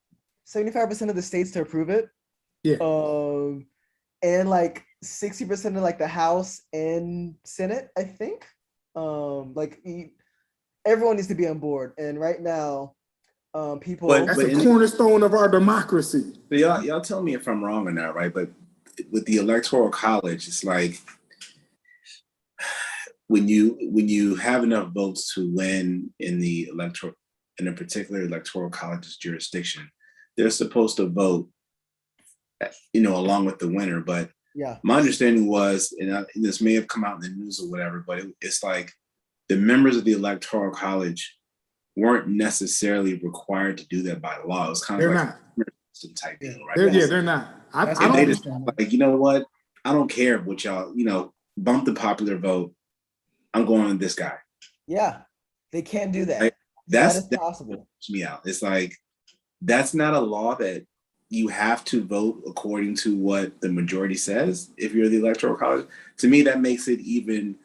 75% of the states to approve it. Yeah. And like 60% of like the House and Senate, I think. Everyone needs to be on board. And right now, people. That's a cornerstone of our democracy. So y'all tell me if I'm wrong or not, right? But with the Electoral College, it's like when you have enough votes to win in a particular Electoral College's jurisdiction, they're supposed to vote, along with the winner. But yeah, my understanding was, and this may have come out in the news or whatever, but it's like the members of the Electoral College weren't necessarily required to do that by law. It was kind of some type deal, right? They're not. I don't understand. Like, you know what? I don't care what y'all, bump the popular vote. I'm going with this guy. Yeah, they can do that. Like, that is possible. Me out. It's like that's not a law that you have to vote according to what the majority says. If you're the Electoral College, to me, that makes it even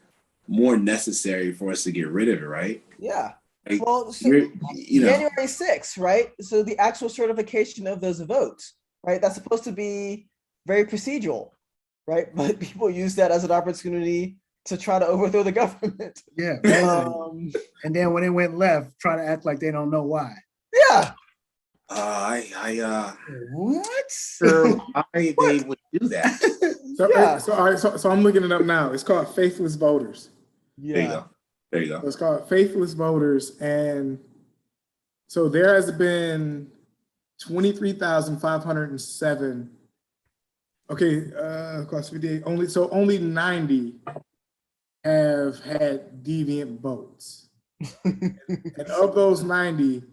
more necessary for us to get rid of it, right? Yeah. Like, well, so January 6th, right? So the actual certification of those votes, right? That's supposed to be very procedural, right? But people use that as an opportunity to try to overthrow the government. Yeah. And then when it went left, try to act like they don't know why. Yeah. What? They would do that. So I'm looking it up now. It's called Faithless Voters. Yeah. There you go. So it's called Faithless Voters, and so there has been 23,507 Okay, across 58, only 90 have had deviant votes. And of those 90,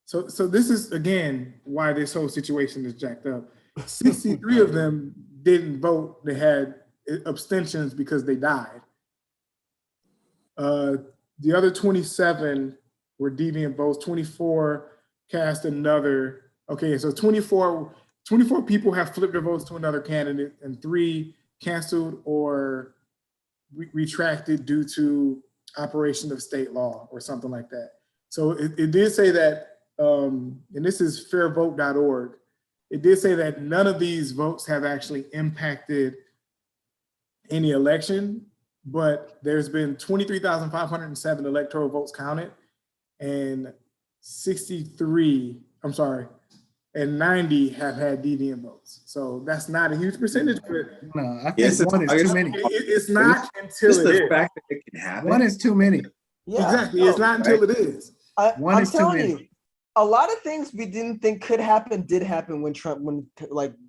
so this is again why this whole situation is jacked up. 63 of them didn't vote, they had abstentions because they died. The other 27 were deviant votes, 24 cast another. Okay, so 24 people have flipped their votes to another candidate, and 3 canceled or retracted due to operation of state law or something like that. So it did say that, and this is fairvote.org, it did say that none of these votes have actually impacted any election, but there's been 23,507 electoral votes counted, and 90 have had deviant votes. So that's not a huge percentage, but No, I think one is too many. it's not until it is. Fact that it can happen. One is too many. Yeah, Exactly. It's not until it is. I'm telling you, a lot of things we didn't think could happen did happen when Trump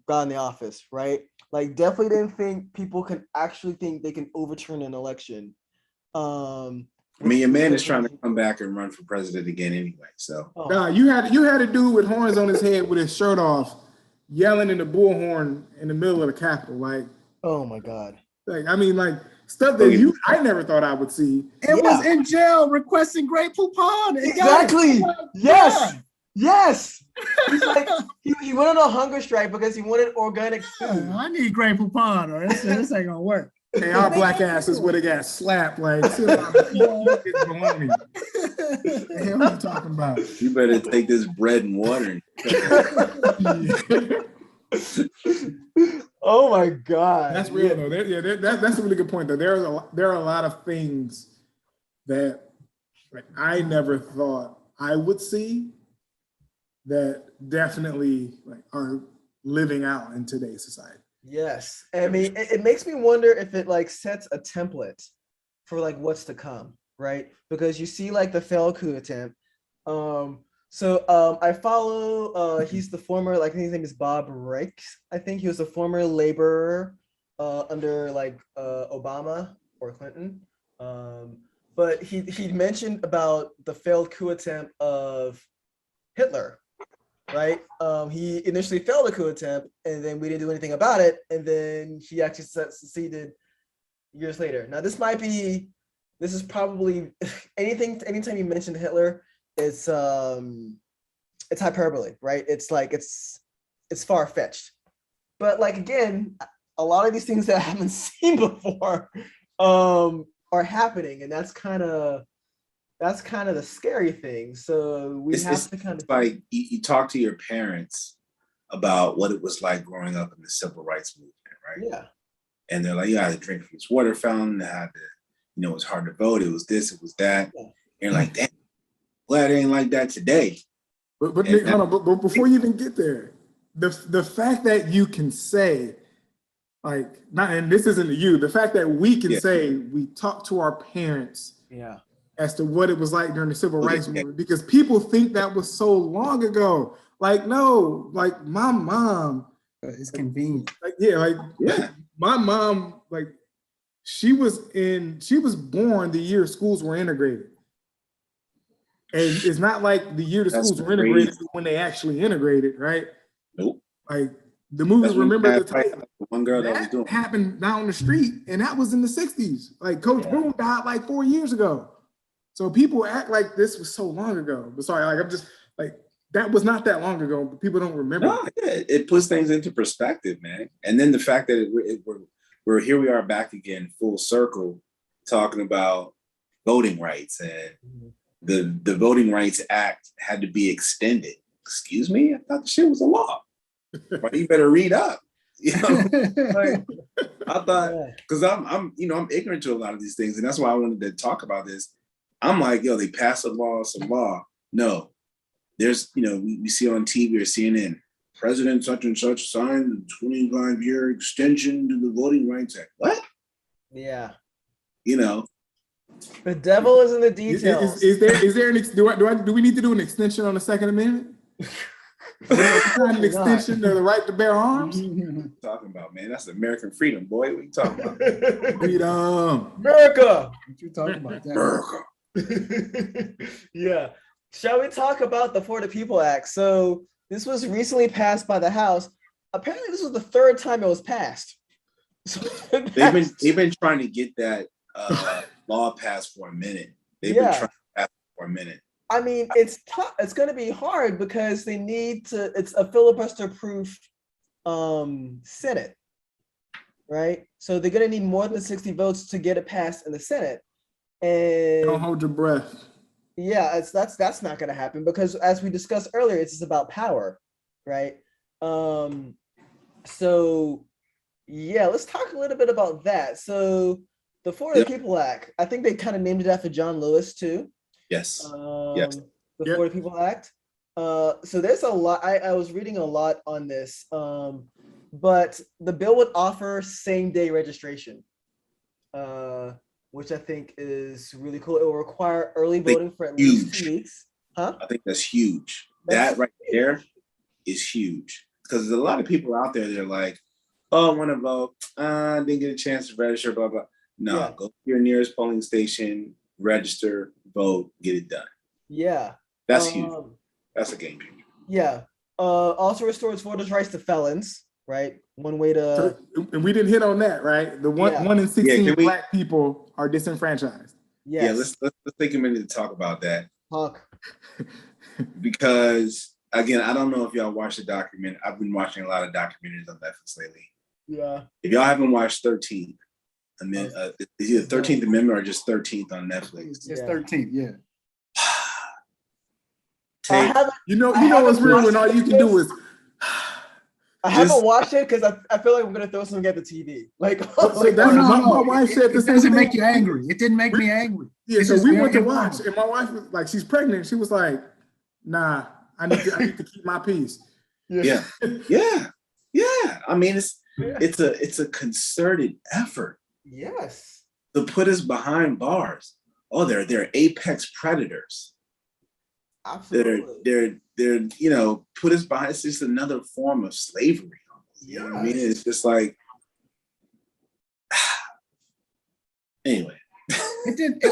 got in the office, right? Like definitely didn't think people can actually think they can overturn an election. I mean, your man is trying to come back and run for president again anyway. So Nah, you had a dude with horns on his head with his shirt off, yelling in the bullhorn in the middle of the Capitol. Like, oh my God. Like, I mean, like stuff that I never thought I would see. It was in jail requesting Great Poupon. Exactly. Yes. Yes. He's like, he went on a hunger strike because he wanted organic food. I need Great Poupon, or this ain't gonna work. Hey, our black asses would have got slapped. Like, sit down, it's baloney. What the hell are you talking about? You better take this bread and water. Oh my God. That's real though. That's a really good point though. There are a lot of things that like I never thought I would see that definitely like are living out in today's society. Yes. I mean, it makes me wonder if it like sets a template for like what's to come, right? Because you see like the failed coup attempt. So I follow, he's the former, like his name is Bob Ricks. I think he was a former laborer under like Obama or Clinton. But he mentioned about the failed coup attempt of Hitler, right? He initially failed a coup attempt and then we didn't do anything about it. And then he actually succeeded years later. Now this is probably anytime you mention Hitler, it's hyperbole, right? It's like it's far-fetched. But like again, a lot of these things that I haven't seen before are happening, and that's kind of the scary thing. So we have to kind of like you talk to your parents about what it was like growing up in the civil rights movement, right? Yeah. And they're like, you had to drink from this water fountain, I had to, it was hard to vote, it was this, it was that. Yeah. And you're like, damn, glad it ain't like that today. But Nick, hold on, but before you even get there, the fact that you can say, like, and this isn't you, the fact that we can say we talked to our parents as to what it was like during the civil rights movement, because people think that was so long ago. Like, no, like my mom. It's convenient. My mom, like, she was born the year schools were integrated. And it's not like the year the schools were integrated when they actually integrated, right? Nope. Like the movie Remember the Titans. One girl that was doing happened down the street, and that was in the 60s. Like Coach Boone died like 4 years ago. So people act like this was so long ago. But sorry, like I'm just like that was not that long ago, but people don't remember. No, it puts things into perspective, man. And then the fact that we're here, we are back again, full circle, talking about voting rights, and the Voting Rights Act had to be extended. Excuse me, I thought the shit was a law. Well, you better read up. Like, I thought, because I'm ignorant to a lot of these things, and that's why I wanted to talk about this. I'm like, they passed a law, some law. No, there's, we see on TV or CNN, President such and such signed a 25-year extension to the Voting Rights Act. What? Yeah. The devil is in the details. Is there do we need to do an extension on the Second Amendment? It's not an extension of the right to bear arms. What are you talking about, man? That's American freedom, boy. What are you talking about? Freedom. America. What you talking about? That? America. Yeah. Shall we talk about the For the People Act? So this was recently passed by the House. Apparently, this was the third time it was passed. So They've been trying to get that law passed for a minute. They've been trying to pass it for a minute. I mean, it's tough. It's going to be hard because they need to. It's a filibuster-proof Senate, right? So they're going to need more than 60 votes to get it passed in the Senate. And Don't hold your breath. yeah, that's not going to happen because, as we discussed earlier, it's just about power, right? So yeah, let's talk a little bit about that. So the For the People Act, I think they kind of named it after John Lewis too. Yes. The For the People Act. So there's a lot. I was reading a lot on this, but the bill would offer same-day registration, which I think is really cool. It will require early voting for at least 2 weeks. Huh? I think that's huge. That right there is huge because there's a lot of people out there. They're like, "Oh, I want to vote. Didn't get a chance to register." Blah blah. No, go to your nearest polling station, register, vote, get it done. Yeah, that's huge. That's a game changer. Yeah. Also restores voters' rights to felons. Right. One way to. And we didn't hit on that, right? The one in 16 Black people are disenfranchised. Yes. Yeah. Let's take a minute to talk about that. Talk. Because again, I don't know if y'all watched the document. I've been watching a lot of documentaries on Netflix lately. Yeah. If y'all haven't watched 13th, it's either 13th Amendment or just 13th on Netflix. It's 13th, yeah. You know what's real when all you can do is. I haven't watched it because I feel like I'm gonna throw something at the TV. Like, my wife said it doesn't make you angry. It didn't make me angry. Yeah, so we went to watch, and my wife was like, she's pregnant. She was like, "Nah, I need to keep my peace." Yeah. I mean, it's a concerted effort. Yes. To put us behind bars. Oh, they're apex predators. Absolutely. They're put us behind. It's just another form of slavery. You know what I mean? It's just like anyway.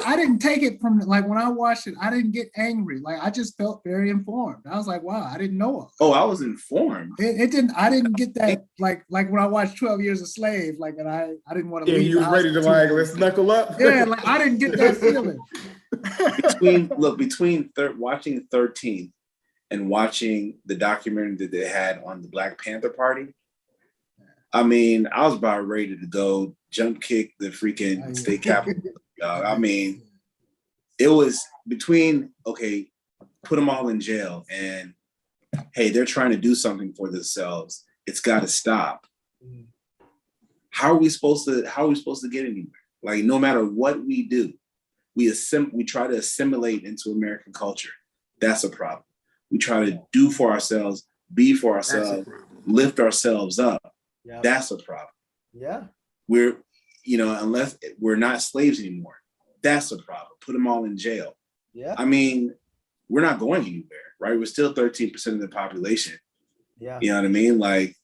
I didn't take it from like when I watched it, I didn't get angry. Like I just felt very informed. I was like, wow, I didn't know. Oh, I was informed. I didn't get that like when I watched 12 Years a Slave, like, and I didn't want to leave. Yeah, you was ready to like, let's knuckle up. Yeah, like I didn't get that feeling. between watching 13th and watching the documentary that they had on the Black Panther Party, I mean, I was about ready to go jump kick the freaking state capitol. I mean, it was between, okay, put them all in jail and hey, they're trying to do something for themselves. It's got to stop. How are we supposed to get anywhere? Like, no matter what we do, we try to assimilate into American culture. That's a problem. We try to do for ourselves, be for ourselves, lift ourselves up. Yeah. That's a problem. Yeah. Unless we're not slaves anymore, that's a problem. Put them all in jail. Yeah. I mean, we're not going anywhere, right? We're still 13% of the population. Yeah. You know what I mean? Like,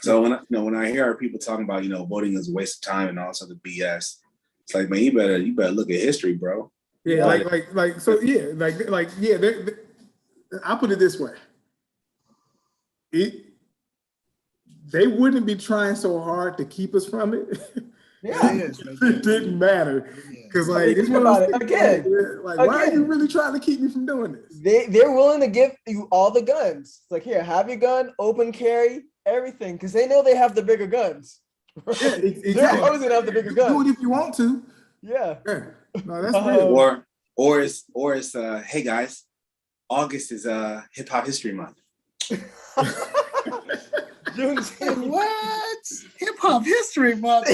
so when I hear people talking about, voting is a waste of time and all this other BS, it's like, man, you better look at history, bro. Yeah, I'll put it this way. They wouldn't be trying so hard to keep us from it. Yeah, it didn't matter. Because think about it again. Why are you really trying to keep me from doing this? They're willing to give you all the guns. It's like, here, have your gun, open carry, everything, because they know they have the bigger guns. Right? Yeah, exactly. They're always gonna have the bigger guns. Do it if you want to. Yeah. No, that's real. Or it's hey guys, August is Hip Hop History Month. What? Hip Hop History Month?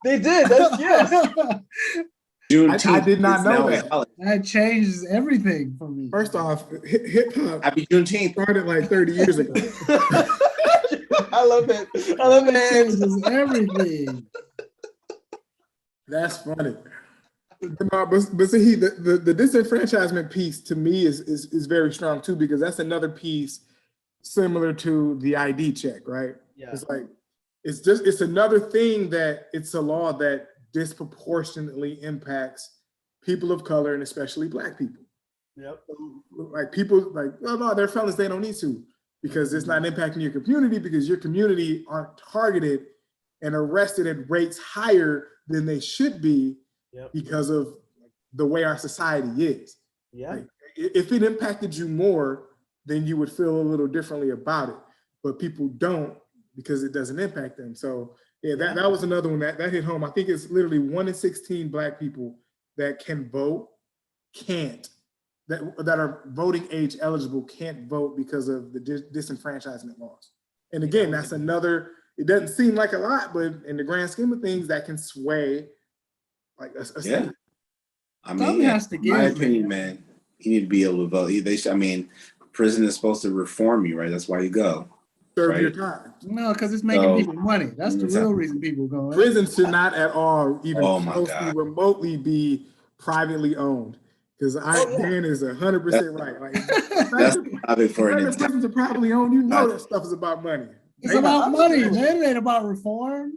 They did. That's yes. Juneteenth. I did not know that. That changes everything for me. First off, hip hop. Happy Juneteenth. Started like 30 years ago. I love it. That changes everything. That's funny. But see, the disenfranchisement piece to me is very strong too, because that's another piece similar to the ID check, right? Yeah. It's like, it's another thing that it's a law that disproportionately impacts people of color and especially Black people. Yep. Like people like, well, no, they're felons, they don't need to, because it's not impacting your community, because your community aren't targeted and arrested at rates higher than they should be because of the way our society is. Yeah. Like, if it impacted you more, then you would feel a little differently about it. But people don't, because it doesn't impact them. So yeah, that was another one that hit home. I think it's literally 1 in 16 Black people that can vote that are voting age eligible can't vote because of the disenfranchisement laws. And again, that's another, it doesn't seem like a lot, but in the grand scheme of things, that can sway like a state. I mean, has to in my give, opinion, man, you need to be able to vote. Prison is supposed to reform you, right? That's why you go. Serve your time. No, because it's making people money. That's the real reason people go. Prison should not at all even closely remotely be privately owned. Because Dan is 100% right. Like, that's the topic for an entire prisons are privately owned. You know that stuff is about money. It's about money, man. It ain't about reform.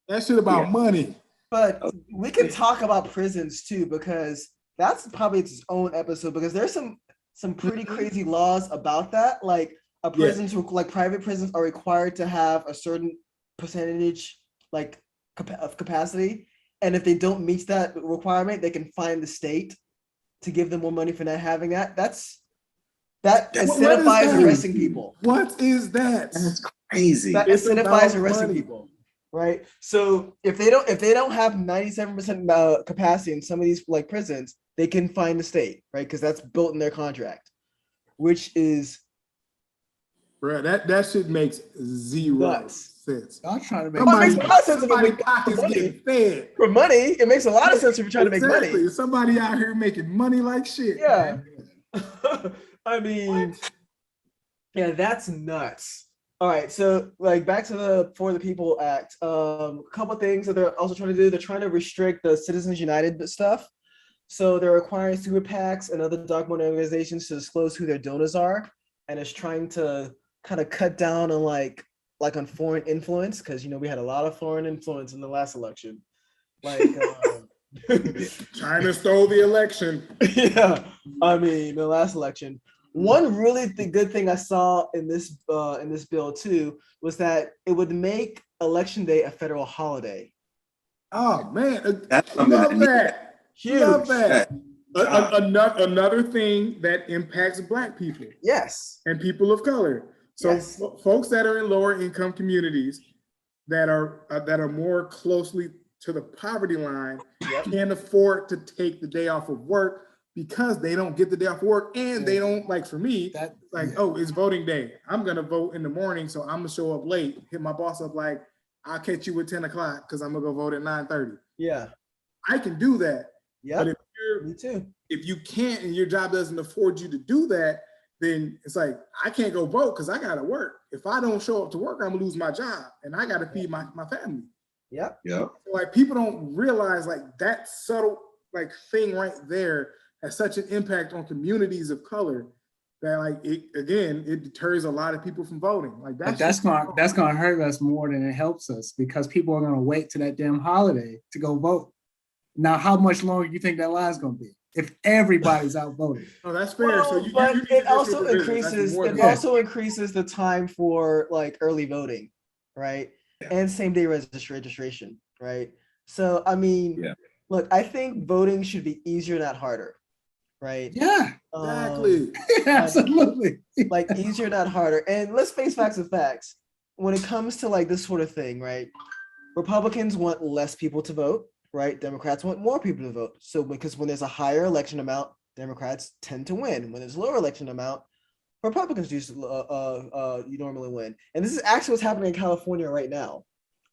That shit about money. But we can talk about prisons too, because that's probably its own episode, because there's some pretty crazy laws about that. Like like private prisons are required to have a certain percentage like of capacity. And if they don't meet that requirement, they can fine the state to give them more money for not having that. That incentivizes arresting people. What is that? That's crazy. That incentivizes arresting people, right? So if they don't have 97% capacity in some of these like prisons, they can fine the state, right? Because that's built in their contract, which is, bro, that shit makes zero sense. I'm trying to make somebody pockets getting fed for money. It makes a lot of sense if you're trying to make money. Somebody out here making money like shit. Yeah. I mean, yeah, that's nuts. All right, so like back to the For the People Act. A couple of things that they're also trying to do. They're trying to restrict the Citizens United stuff. So they're requiring super PACs and other dark money organizations to disclose who their donors are, and it's trying to kind of cut down on like on foreign influence, because we had a lot of foreign influence in the last election. Like China stole the election. Yeah, I mean the last election. One really good thing I saw in this bill too was that it would make Election Day a federal holiday. Oh man, that's love that. Huge. Love that. Another thing that impacts Black people. Yes. And people of color. So folks that are in lower income communities that are more closely to the poverty line can't afford to take the day off of work because they don't get the day off of work, and they don't, like for me, it's voting day. I'm gonna vote in the morning, so I'm gonna show up late, hit my boss up like, I'll catch you at 10 o'clock because I'm gonna go vote at 9:30. Yeah. I can do that. Yeah. But if you can't and your job doesn't afford you to do that, then it's like, I can't go vote because I gotta work. If I don't show up to work, I'm gonna lose my job and I gotta feed my family. Yep. Yeah. So like people don't realize like that subtle like thing right there has such an impact on communities of color that like it deters a lot of people from voting. Like that's gonna hurt us more than it helps us, because people are gonna wait to that damn holiday to go vote. Now, how much longer do you think that line's gonna be if everybody's out voting? Oh, that's fair. Well, but it also increases the time for like early voting, right? And same day registration, right? So I mean, look, I think voting should be easier, not harder, right? Yeah, exactly. Absolutely. Like easier, not harder. And let's face facts and facts. When it comes to like this sort of thing, right? Republicans want less people to vote, right? Democrats want more people to vote. So because when there's a higher election amount, Democrats tend to win. When there's a lower election amount, Republicans you normally win. And this is actually what's happening in California right now.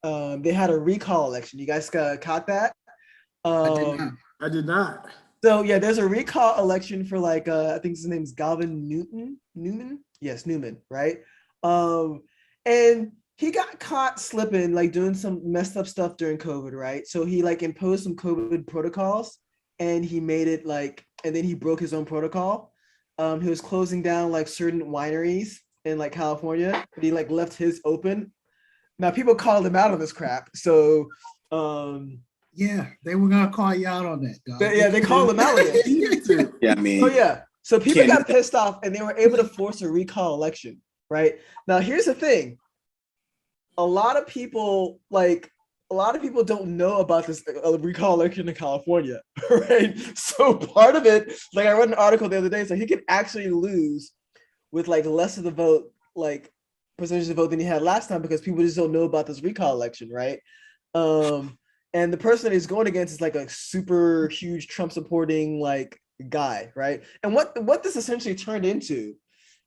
They had a recall election. You guys caught that? I did not. So yeah, there's a recall election for like I think his name's Galvin Newman. Yes, Newman, right? And he got caught slipping, like doing some messed up stuff during COVID, right? So he like imposed some COVID protocols, and he made it like, and then he broke his own protocol. He was closing down like certain wineries in like California, but he like left his open. Now people called him out on this crap. So yeah, they were gonna call you out on that, dog. they called him out on it. Yeah, I mean, Oh yeah. So people got pissed off and they were able to force a recall election, right? Now here's the thing. A lot of people don't know about this recall election in California, right? So part of it, like I read an article the other day, so he could actually lose with like less of the vote, like percentage of the vote than he had last time because people just don't know about this recall election, right? And the person that he's going against is like a super huge Trump supporting like guy, right? And what this essentially turned into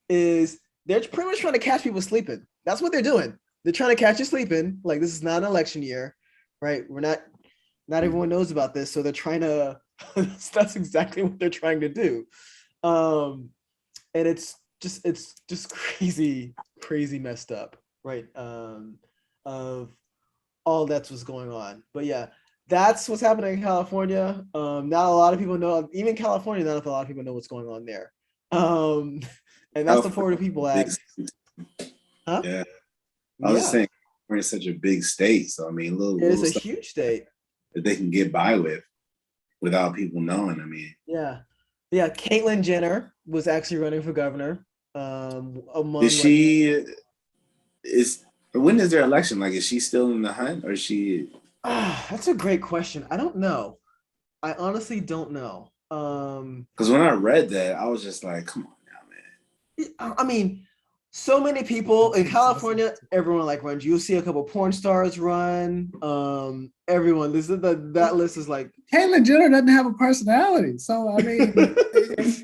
is they're pretty much trying to catch people sleeping. That's what they're doing. They're trying to catch you sleeping. Like this is not an election year, right? Not everyone knows about this, so they're trying to. That's exactly what they're trying to do, and it's just crazy messed up, right? Of all that's what's going on. But yeah, that's what's happening in California. Not a lot of people know, even California, not a lot of people know what's going on there. And that's the Florida people at. Huh? Yeah. I was saying, we're such a big state. So, I mean, it is a huge state that they can get by with without people knowing. I mean, yeah. Caitlyn Jenner was actually running for governor. when is their election? Like, is she still in the hunt or is she? That's a great question. I don't know. I honestly don't know. Because when I read that, I was just like, come on now, man. I mean, so many people in California, everyone like runs. You'll see a couple porn stars run. Everyone. That list is like Caitlyn Jenner doesn't have a personality, so I mean,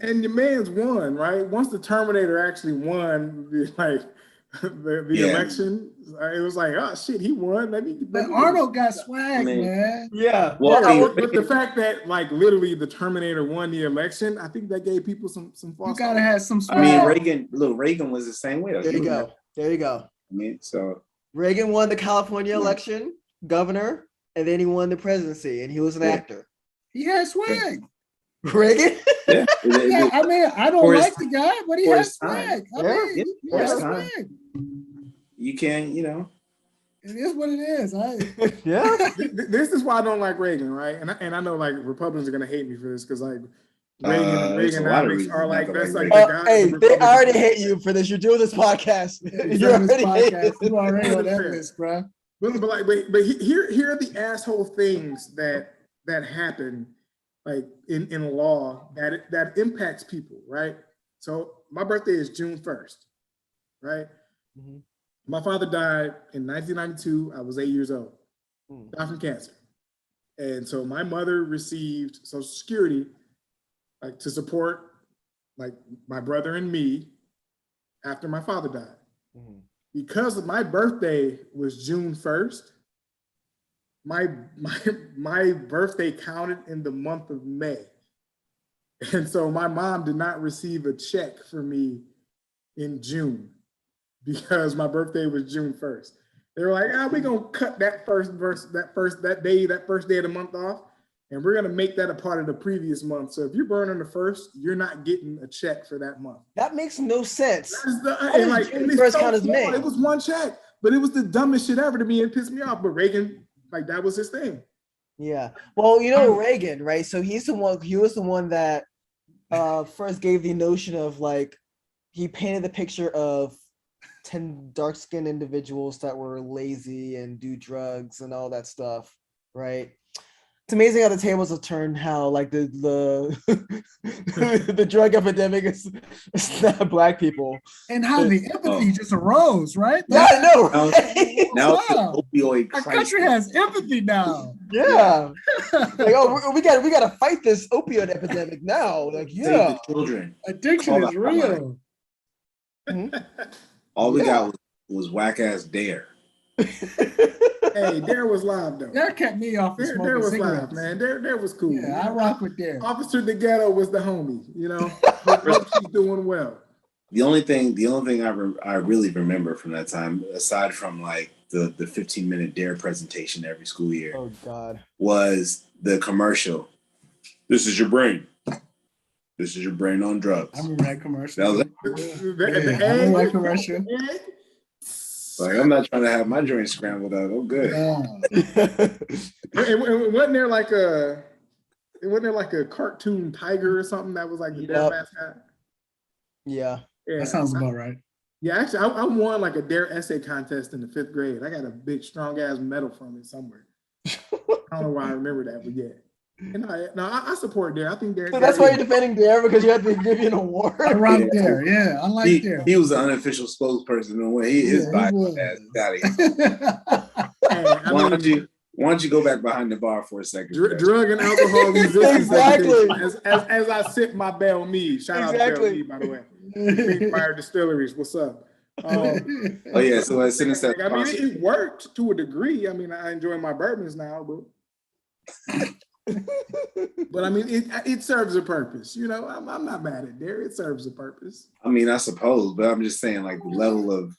and your man's won, right? Once the Terminator actually won, like the election, it was like, oh shit, he won. But Arnold got swag, man. Yeah. Well, but the fact that like literally the Terminator won the election, I think that gave people some false. You gotta have some swag. I mean, Reagan was the same way. There you go. I mean, so Reagan won the California election, governor, and then he won the presidency, and he was an actor. He had swag. Reagan? Yeah, I mean, I don't like the guy, but he has swag. I mean, he has swag. You can't, It is what it is. Yeah. This is why I don't like Reagan, right? And I know like Republicans are gonna hate me for this because like Reagan are like that's like the guy. Hey, they already hate you for this. You're doing this podcast. You already on that list, bro. But here are the asshole things that happen like in law that impacts people, right? So my birthday is June 1st, right? Mm-hmm. My father died in 1992. I was 8 years old. Died from cancer. And so my mother received Social Security like to support like my brother and me after my father died. Mm-hmm. Because my birthday was June 1st, my birthday counted in the month of May. And so my mom did not receive a check for me in June because my birthday was June 1st. They were like, we're gonna cut that first day of the month off, and we're gonna make that a part of the previous month. So if you're born on the 1st, you're not getting a check for that month. That makes no sense. It was one check, but it was the dumbest shit ever to me and pissed me off. But Reagan, like that was his thing. Yeah. Well, Reagan, right? So he was the one that first gave the notion of like he painted the picture of 10 dark-skinned individuals that were lazy and do drugs and all that stuff, right? It's amazing how the tables have turned, how like the the drug epidemic is not black people. And how the empathy just arose, right? Yeah, I know. Now the opioid crisis. Our country has empathy now. Yeah. Like, we gotta fight this opioid epidemic now. Like, yeah. Save the children. Addiction is real. All we got was whack ass Dare. Hey, Dare was live though. Dare kept me off. Dare was live, man. Dare was cool. Yeah, I rock with Dare. Officer the Ghetto was the homie. She's doing well. The only thing I really remember from that time, aside from like the 15-minute Dare presentation every school year, oh God, was the commercial. This is your brain. This is your brain on drugs. I remember that commercial. That was Yeah, I remember that commercial. like, I'm not trying to have my joint scrambled up. I'm good. And wasn't there like a cartoon tiger or something that was like the damn mascot? Yeah. That sounds about right. Yeah, actually, I won like a Dare essay contest in the 5th grade. I got a big, strong ass medal from it somewhere. I don't know why I remember that, but yeah. And I support Dare. I think Dare. So that's why you're defending Dare, because you had to give you an award. I run Dare. Yeah, I like Dare. He was the unofficial spokesperson in a way. He is biased. Why don't you go back behind the bar for a second? Drug and alcohol resistance. Exactly. As I sip my Bell Mead. Shout out to Bell Mead, by the way. Big Fire Distilleries. What's up? Oh yeah. So as soon as that, I mean, it worked to a degree. I mean, I enjoy my bourbons now, but I mean, it serves a purpose. You know, I'm not mad at Dare. It serves a purpose. I mean, I suppose, but I'm just saying, like, the level of,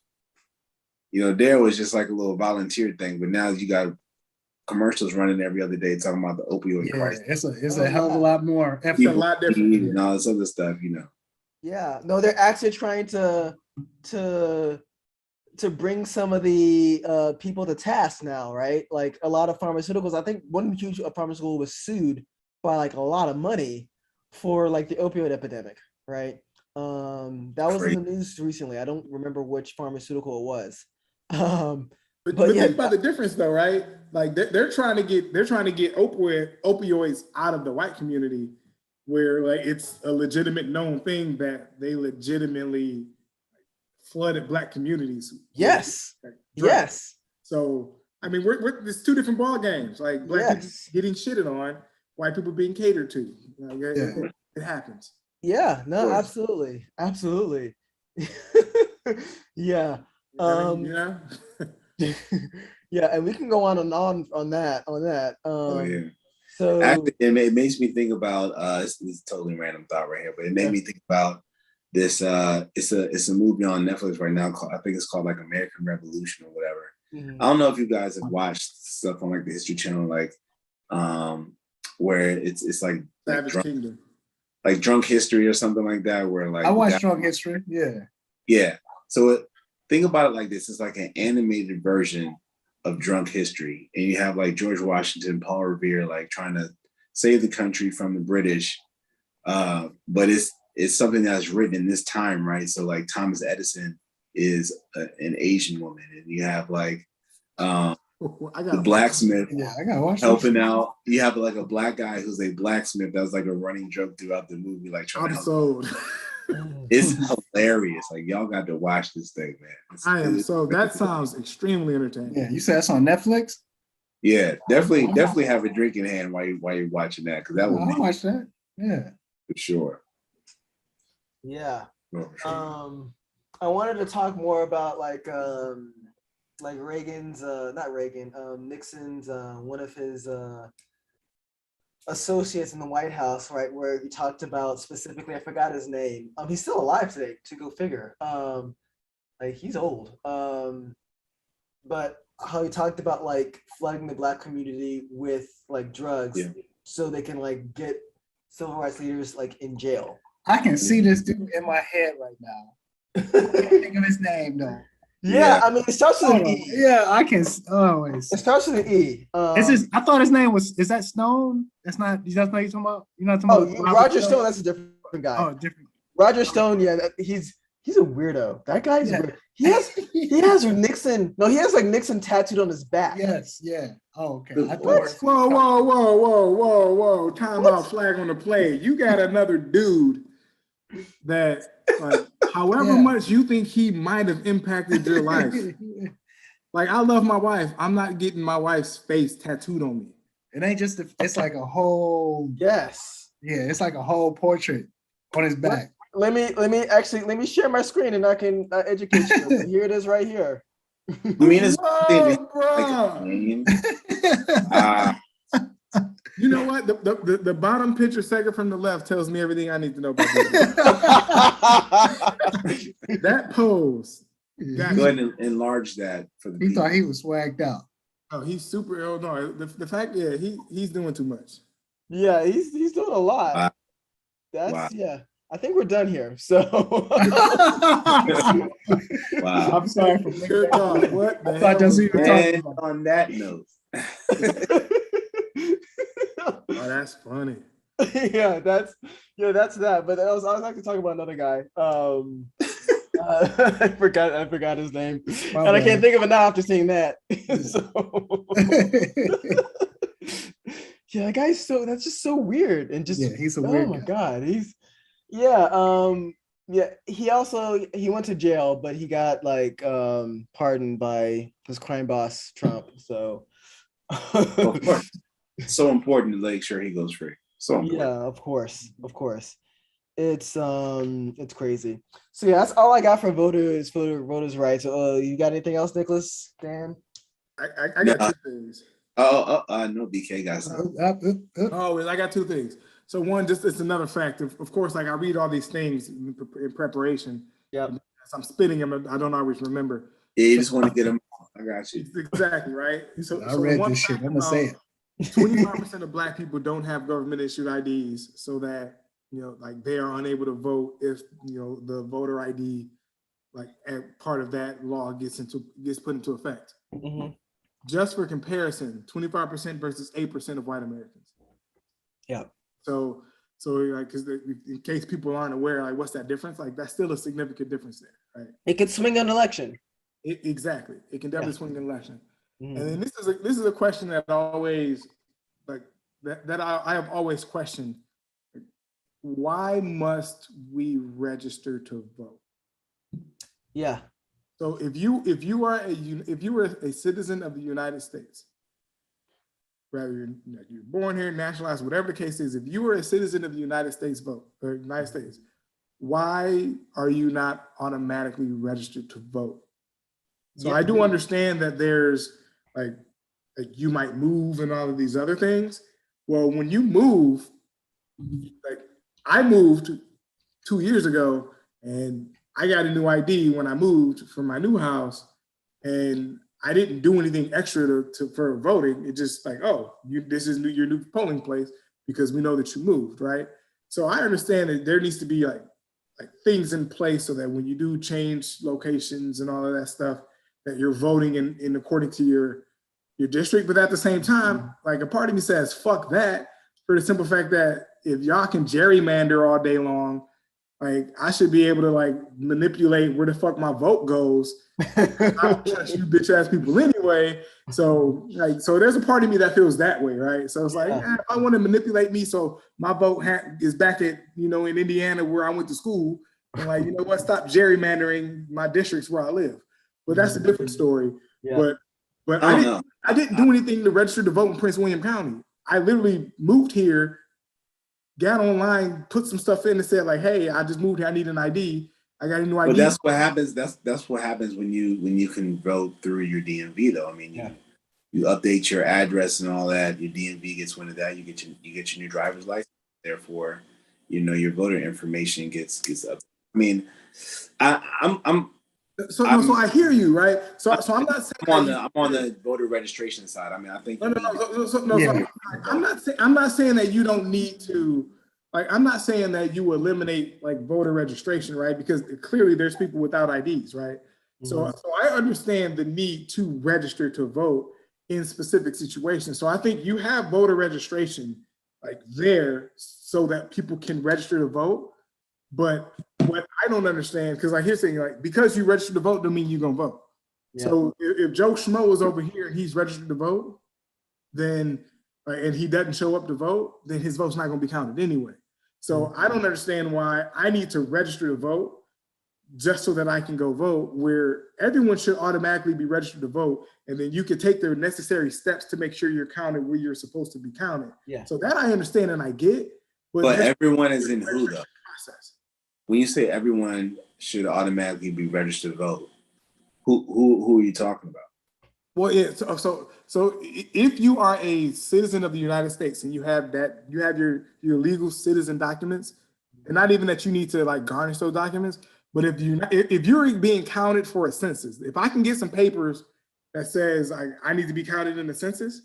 you know, Dare was just like a little volunteer thing, but now you got commercials running every other day talking about the opioid crisis. It's a hell of a lot more. It's a lot different. And all this other stuff, you know. Yeah, no, they're actually trying to bring some of the people to task now, right? Like a lot of pharmaceuticals. I think one huge pharmaceutical was sued by like a lot of money for like the opioid epidemic, right? That was in the news recently. I don't remember which pharmaceutical it was. But think about the difference, though, right? Like they're trying to get opioids out of the white community, where like it's a legitimate known thing that they legitimately flooded Black communities. Yes. Yes. So I mean, there's two different ball games. Like Black people getting shitted on, white people being catered to. Like, it happens. Yeah. No. Absolutely. Yeah. Yeah, and we can go on and on that. So actually, it makes me think about this is a totally random thought right here, but it made me think about this. It's a movie on Netflix right now called, I think it's called like American Revolution or whatever. Mm-hmm. I don't know if you guys have watched stuff on like the History Channel, like where it's like Savage Kingdom, like Drunk History or something like that. Where like I watched Drunk History. Yeah. So think about it like this: it's like an animated version of Drunk History, and you have like George Washington, Paul Revere, like trying to save the country from the British, but it's something that's written in this time, right? So like Thomas Edison is an Asian woman, and you have like the blacksmith helping out. You have like a Black guy who's a blacksmith. That's like a running joke throughout the movie, like trying to help. It's hilarious. Like y'all got to watch this thing, man. I am so. That sounds extremely entertaining. Yeah, you said that's on Netflix. Yeah, definitely have a drink in hand while you're watching that, because that would I'll watch that. Yeah, for sure. Yeah. I wanted to talk more about like Reagan's not Reagan, Nixon's one of his associates in the White House, right, where he talked about specifically, I forgot his name. He's still alive today, to go figure. Like he's old. But how he talked about like flooding the Black community with like drugs, so they can like get civil rights leaders like in jail. I can see this dude in my head right now. I can't think of his name though. Yeah, I mean, it starts with an E. Yeah, I can always. It starts with an E. I thought his name was. Is that Stone? That's not. That's not you talking about. You're not talking about. Roger Stone. That's a different guy. Oh, different. Roger Stone. Yeah, he's a weirdo. That guy's weird. He has Nixon. No, he has like Nixon tattooed on his back. Yes. Yeah. Oh, okay. Whoa! Time out. Flag on the play. You got another dude that, like, however much you think he might have impacted your life. Like, I love my wife. I'm not getting my wife's face tattooed on me. It ain't just. It's like a whole. Yes. Yeah, it's like a whole portrait on his back. Let me share my screen and I can educate you. Here it is, right here. I mean, it's you know what? The bottom picture, second from the left, tells me everything I need to know about this. That pose. Go ahead and enlarge that for the. He thought he was swagged out. Oh, he's super. Oh no, the fact, he's doing too much. Yeah, he's doing a lot. that's Wow. yeah. I think we're done here. So Wow. I'm sorry for bringing Good that talk. up. What the I hell? thought that's was what you were that? talking And about. on that note, Oh, that's funny. yeah, that's that. But I was actually talking about another guy. I forgot his name, My and I bad. can't think of it now after seeing that. So, yeah, that guy's that's just so weird and just Yeah, he's a oh weird my guy. god, yeah. He went to jail, but he got like pardoned by his crime boss Trump. So of course, it's so important to make sure he goes free. So important. yeah, of course. It's crazy. So yeah, that's all I got for voters rights. You got anything else, Nicholas? Dan? I got two things. No, BK got something. Oh, I got two things. So one, just it's another fact. Of course, like I read all these things in preparation. Yep. As I'm spitting them, I don't always remember. Yeah, you just want to get them. I got you. Exactly, right? So, I read this shit. I'm gonna say it. 25% of Black people don't have government issued IDs, so that like they are unable to vote if the voter ID, like part of that law gets put into effect. Mm-hmm. Just for comparison, 25% versus 8% of white Americans. Yeah. So like, because in case people aren't aware, like what's that difference? Like that's still a significant difference there, right? It could swing an election. Exactly. It can definitely swing an election. Mm-hmm. And then this is a question that always that I have always questioned. Why must we register to vote? Yeah. So if you were a citizen of the United States, whether you're born here, nationalized, whatever the case is, if you were a citizen of the United States, why are you not automatically registered to vote? So I do understand that there's like you might move and all of these other things. Well, when you move, like I moved 2 years ago and I got a new ID when I moved from my new house, and I didn't do anything extra for voting. It just like, this is your new polling place because we know that you moved, right? So I understand that there needs to be like things in place so that when you do change locations and all of that stuff, that you're voting in according to your district. But at the same time, like a part of me says, fuck that, for the simple fact that if y'all can gerrymander all day long, like I should be able to like manipulate where the fuck my vote goes. I don't trust you bitch ass people anyway. So there's a part of me that feels that way, right? So it's like, if I want to manipulate me so my vote is back at, in Indiana where I went to school, and like, stop gerrymandering my districts where I live. But that's a different story. Yeah. But I didn't do anything to register to vote in Prince William County. I literally moved here, got online, put some stuff in and said like, hey, I just moved here, I need an ID. I got a new ID. But that's what happens. That's what happens when you can vote through your DMV though. I mean, you update your address and all that. Your DMV gets wind of that. You get your new driver's license. Therefore, your voter information gets up. I mean, So I hear you, right? So I'm not saying I'm on the voter registration side. I mean, I think I'm not saying that you don't need to. Like, I'm not saying that you eliminate like voter registration, right? Because clearly there's people without IDs, right? Mm-hmm. So I understand the need to register to vote in specific situations. So I think you have voter registration like there so that people can register to vote. But what I don't understand, because I hear saying like, because you registered to vote, don't mean you're gonna vote. Yeah. So if Joe Schmo is over here and he's registered to vote, then and he doesn't show up to vote, then his vote's not gonna be counted anyway. So I don't understand why I need to register to vote just so that I can go vote, where everyone should automatically be registered to vote, and then you can take the necessary steps to make sure you're counted where you're supposed to be counted. Yeah. So that I understand and I get. But everyone is in who though? Process. When you say everyone should automatically be registered to vote, who are you talking about? Well, yeah. So if you are a citizen of the United States and you have your legal citizen documents, and not even that you need to like garnish those documents, but if you're being counted for a census, if I can get some papers that says I need to be counted in the census,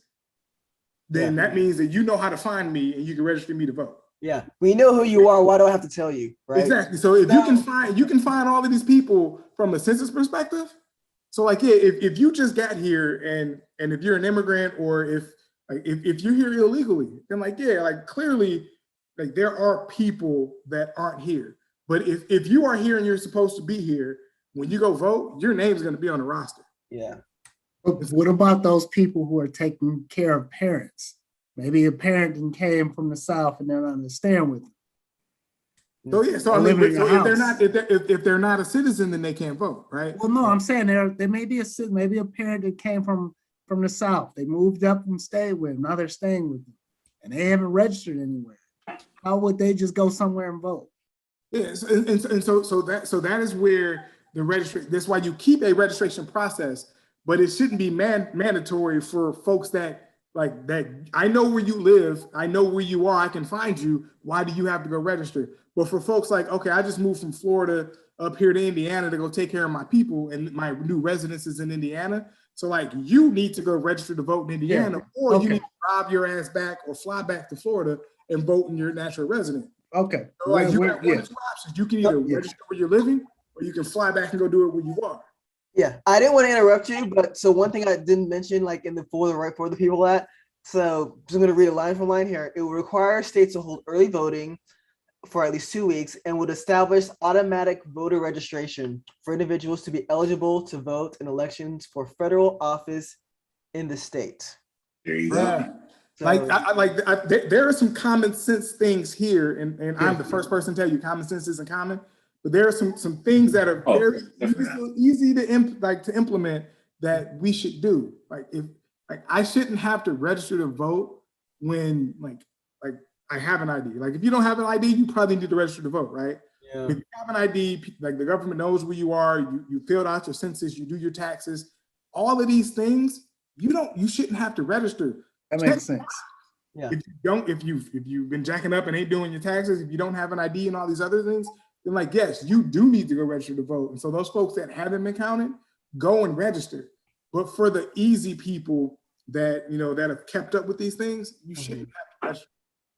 then that means that you know how to find me and you can register me to vote. Yeah, we know who you are. Why do I have to tell you, right? Exactly. So if you can find all of these people from a census perspective. So like, yeah, if you just got here and if you're an immigrant or if you're here illegally, then like, yeah, like clearly, like there are people that aren't here. But if you are here and you're supposed to be here, when you go vote, your name's going to be on the roster. Yeah. But what about those people who are taking care of parents? Maybe a parent came from the South and they're not staying with them. So yeah, so I mean, so if they're not a citizen, then they can't vote, right? Well, no, I'm saying there may be a parent that came from the South. They moved up and stayed with them. Now they're staying with them, and they haven't registered anywhere. How would they just go somewhere and vote? Yes, and so that is where the registration. That's why you keep a registration process, but it shouldn't be mandatory for folks that like that. I know where you live. I know where you are. I can find you. Why do you have to go register? But for folks like, okay, I just moved from Florida up here to Indiana to go take care of my people, and my new residence is in Indiana. So like, you need to go register to vote in Indiana, or you need to drive your ass back or fly back to Florida and vote in your natural residence. Okay. So like, you got one of two options. You can either register where you're living, or you can fly back and go do it where you are. Yeah, I didn't want to interrupt you, but so one thing I didn't mention, like in the for the people that. So I'm going to read a line from line here. It will require states to hold early voting for at least 2 weeks and would establish automatic voter registration for individuals to be eligible to vote in elections for federal office in the state. There you go. So, there are some common sense things here, and I'm the first person to tell you common sense isn't common, but there are some things that are very easy to implement that we should do. Like I shouldn't have to register to vote when like I have an ID. Like if you don't have an ID, you probably need to register to vote, right? Yeah. If you have an ID, like the government knows where you are, you filled out your census, you do your taxes, all of these things, you shouldn't have to register. That makes sense. Yeah. If you've been jacking up and ain't doing your taxes, if you don't have an ID and all these other things, then like, yes, you do need to go register to vote. And so those folks that haven't been counted, go and register. But for the easy people that, that have kept up with these things, you shouldn't have to register.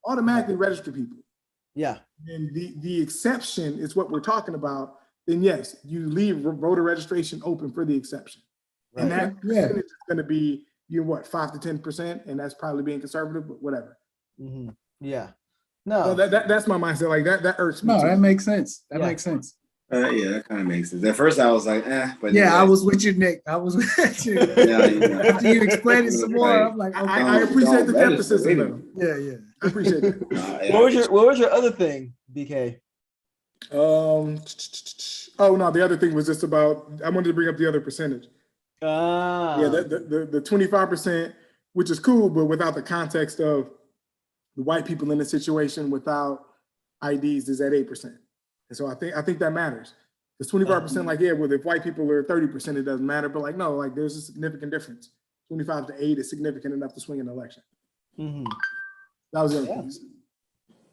Automatically register people. Yeah. And the exception is what we're talking about. Then yes, you leave voter registration open for the exception. Right. And that percentage is going to be 5 to 10%, and that's probably being conservative, but whatever. Mm-hmm. Yeah. No. So that's my mindset. Like that irks me. No, too. that makes sense. That makes sense. Yeah, that kind of makes sense. At first, I was like, but yeah, I was with you, Nick. I was with you. After you explained it some more, I'm like, okay. I appreciate the skepticism. Yeah. I appreciate it. What was your other thing, BK? Oh no, the other thing was just about. I wanted to bring up the other percentage. Yeah, the 25%, which is cool, but without the context of the white people in the situation without IDs is at 8%. And so I think that matters. It's 25%, like, well, if white people are 30%, it doesn't matter. But like, no, like there's a significant difference. 25 to 8 is significant enough to swing an election. Mm-hmm. That was the other piece.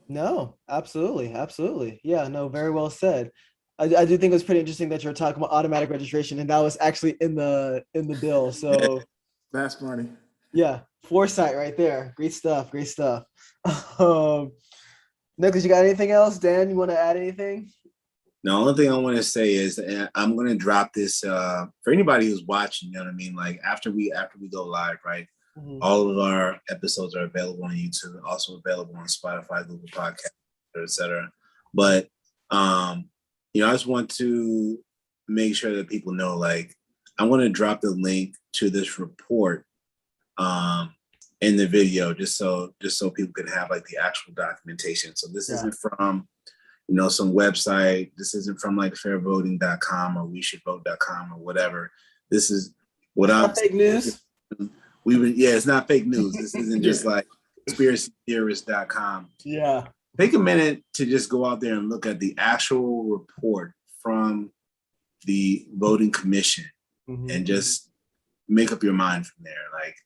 No, absolutely. Yeah, no, very well said. I do think it's pretty interesting that you're talking about automatic registration, and that was actually in the bill. So that's funny. Yeah, foresight right there. Great stuff. Nicholas, you got anything else? Dan, you want to add anything? The only thing I want to say is I'm going to drop this for anybody who's watching. You know what I mean? Like after we go live, right? Mm-hmm. All of our episodes are available on YouTube, also available on Spotify, Google Podcasts, etc. But I just want to make sure that people know, like, I'm going to drop the link to this report in the video, just so people can have like the actual documentation. So this isn't from, some website. This isn't from like fairvoting.com or weshouldvote.com or whatever. This is what I'm fake news. It's not fake news. This isn't just like conspiracytheorist.com. Yeah. Take a minute to just go out there and look at the actual report from the voting commission and just make up your mind from there. Like,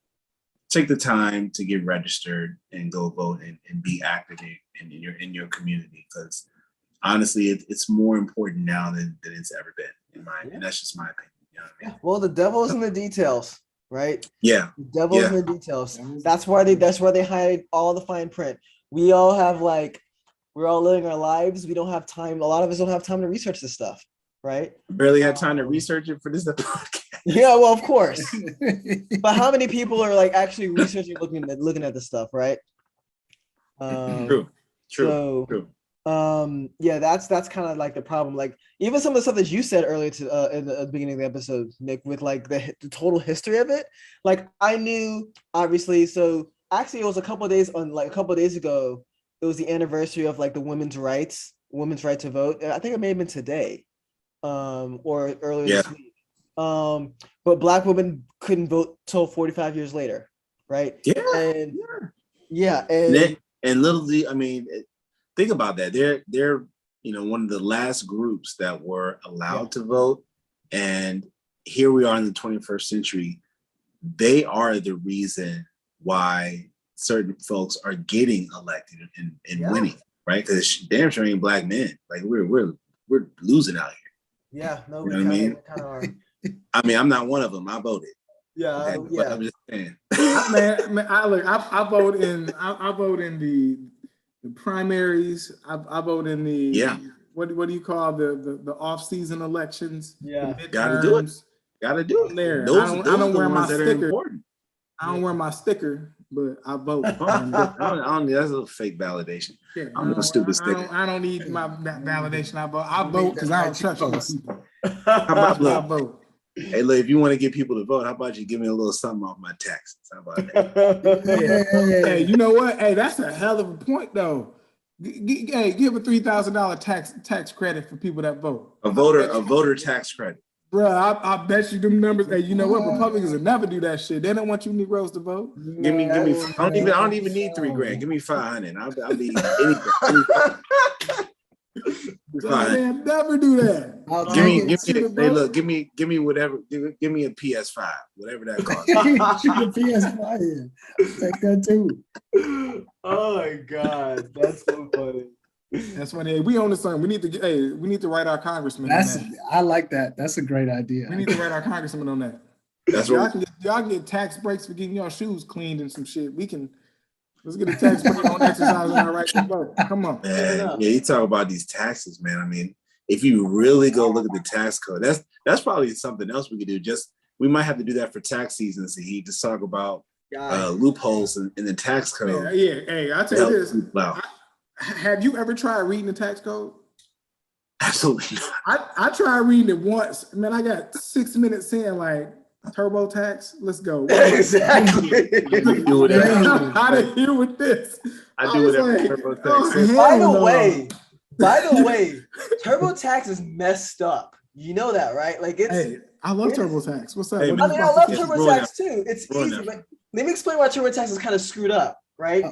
take the time to get registered and go vote and be active in your community, because honestly, it's more important now than it's ever been, and that's just my opinion. You know what I mean? Well, the devil is in the details, right? Yeah. The devil is in the details. That's why they hide all the fine print. We all have like We're all living our lives. We don't have time. A lot of us don't have time to research this stuff, right? Barely had time to research it for this podcast. Yeah, well, of course. But how many people are like actually researching, looking at this stuff, right? True. True. Yeah, that's kind of like the problem. Like even some of the stuff that you said earlier in the beginning of the episode, Nick, with like the total history of it. Like I knew, obviously. So actually, it was a couple of days ago. It was the anniversary of like the women's right to vote. I think it may have been today, or earlier this week. But Black women couldn't vote till 45 years later, right? Yeah. And literally, I mean, think about that. They're one of the last groups that were allowed to vote, and here we are in the 21st century. They are the reason why certain folks are getting elected and winning, right? Because damn sure ain't black men. Like we're losing out here. Yeah, no, you know what I mean? Kind of are. I mean, I'm not one of them. I voted. Yeah, but I'm just saying. man, I vote in the primaries. I vote in the what do you call the off-season elections? Yeah, gotta do it. Gotta do it. There, I don't wear my sticker. Important. I don't wear my sticker, but I vote. I don't need that's a fake validation. Yeah, I'm a stupid sticker. I don't need that validation. I vote because I don't trust people. How about I vote. Hey, look, if you want to get people to vote, how about you give me a little something off my taxes? How about that? Hey, you know what? Hey, that's a hell of a point, though. Hey, give a $3,000 tax credit for people that vote. A voter tax credit. Bro, I bet you them numbers. Hey, you know what? Republicans will never do that shit. They don't want you Negroes to vote. Give me. I don't even need $3,000. Give me $500. I'll be anything. They'll never do that. Give me whatever. Give me a PS5, whatever that costs. PS5. Take that too. Oh my god, that's so funny. That's funny. Hey, we own the song. We need to write our congressman. I like that. That's a great idea. We need to write our congressman on that. That's y'all can get tax breaks for getting your shoes cleaned and some shit. Let's get a tax break on exercising our right to vote. Come on. Man, you talk about these taxes, man. I mean, if you really go look at the tax code, that's probably something else we could do. We might have to do that for tax season, so he just talk about loopholes in the tax code. Yeah. Hey, I'll tell you this. Have you ever tried reading the tax code? Absolutely not. I tried reading it once. Man, I got 6 minutes in like TurboTax. Let's go. Exactly. How to deal with this? I do whatever TurboTax says. By the way, TurboTax is messed up. You know that, right? Like it's. Hey, I love TurboTax. What's up? I love TurboTax too. It's easy. But let me explain why TurboTax is kind of screwed up, right?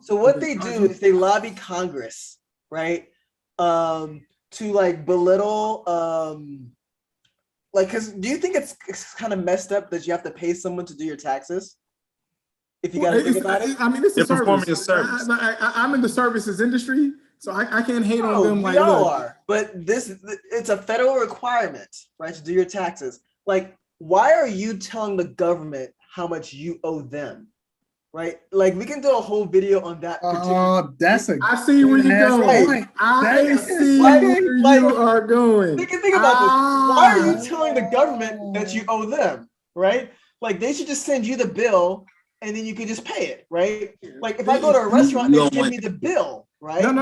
So what they do is they lobby Congress, right, to like belittle, because do you think it's kind of messed up that you have to pay someone to do your taxes? If you got to think about it, I mean, it's a performing a service. I'm in the services industry, so I can't hate on them. We all are, but it's a federal requirement, right, to do your taxes. Like, why are you telling the government how much you owe them? Right, like we can do a whole video on that. I see where you're going. I see where you are going. Think about this. Why are you telling the government that you owe them? Right, like they should just send you the bill, and then you can just pay it. Right, like if I go to a restaurant, they give me the bill. Right? No.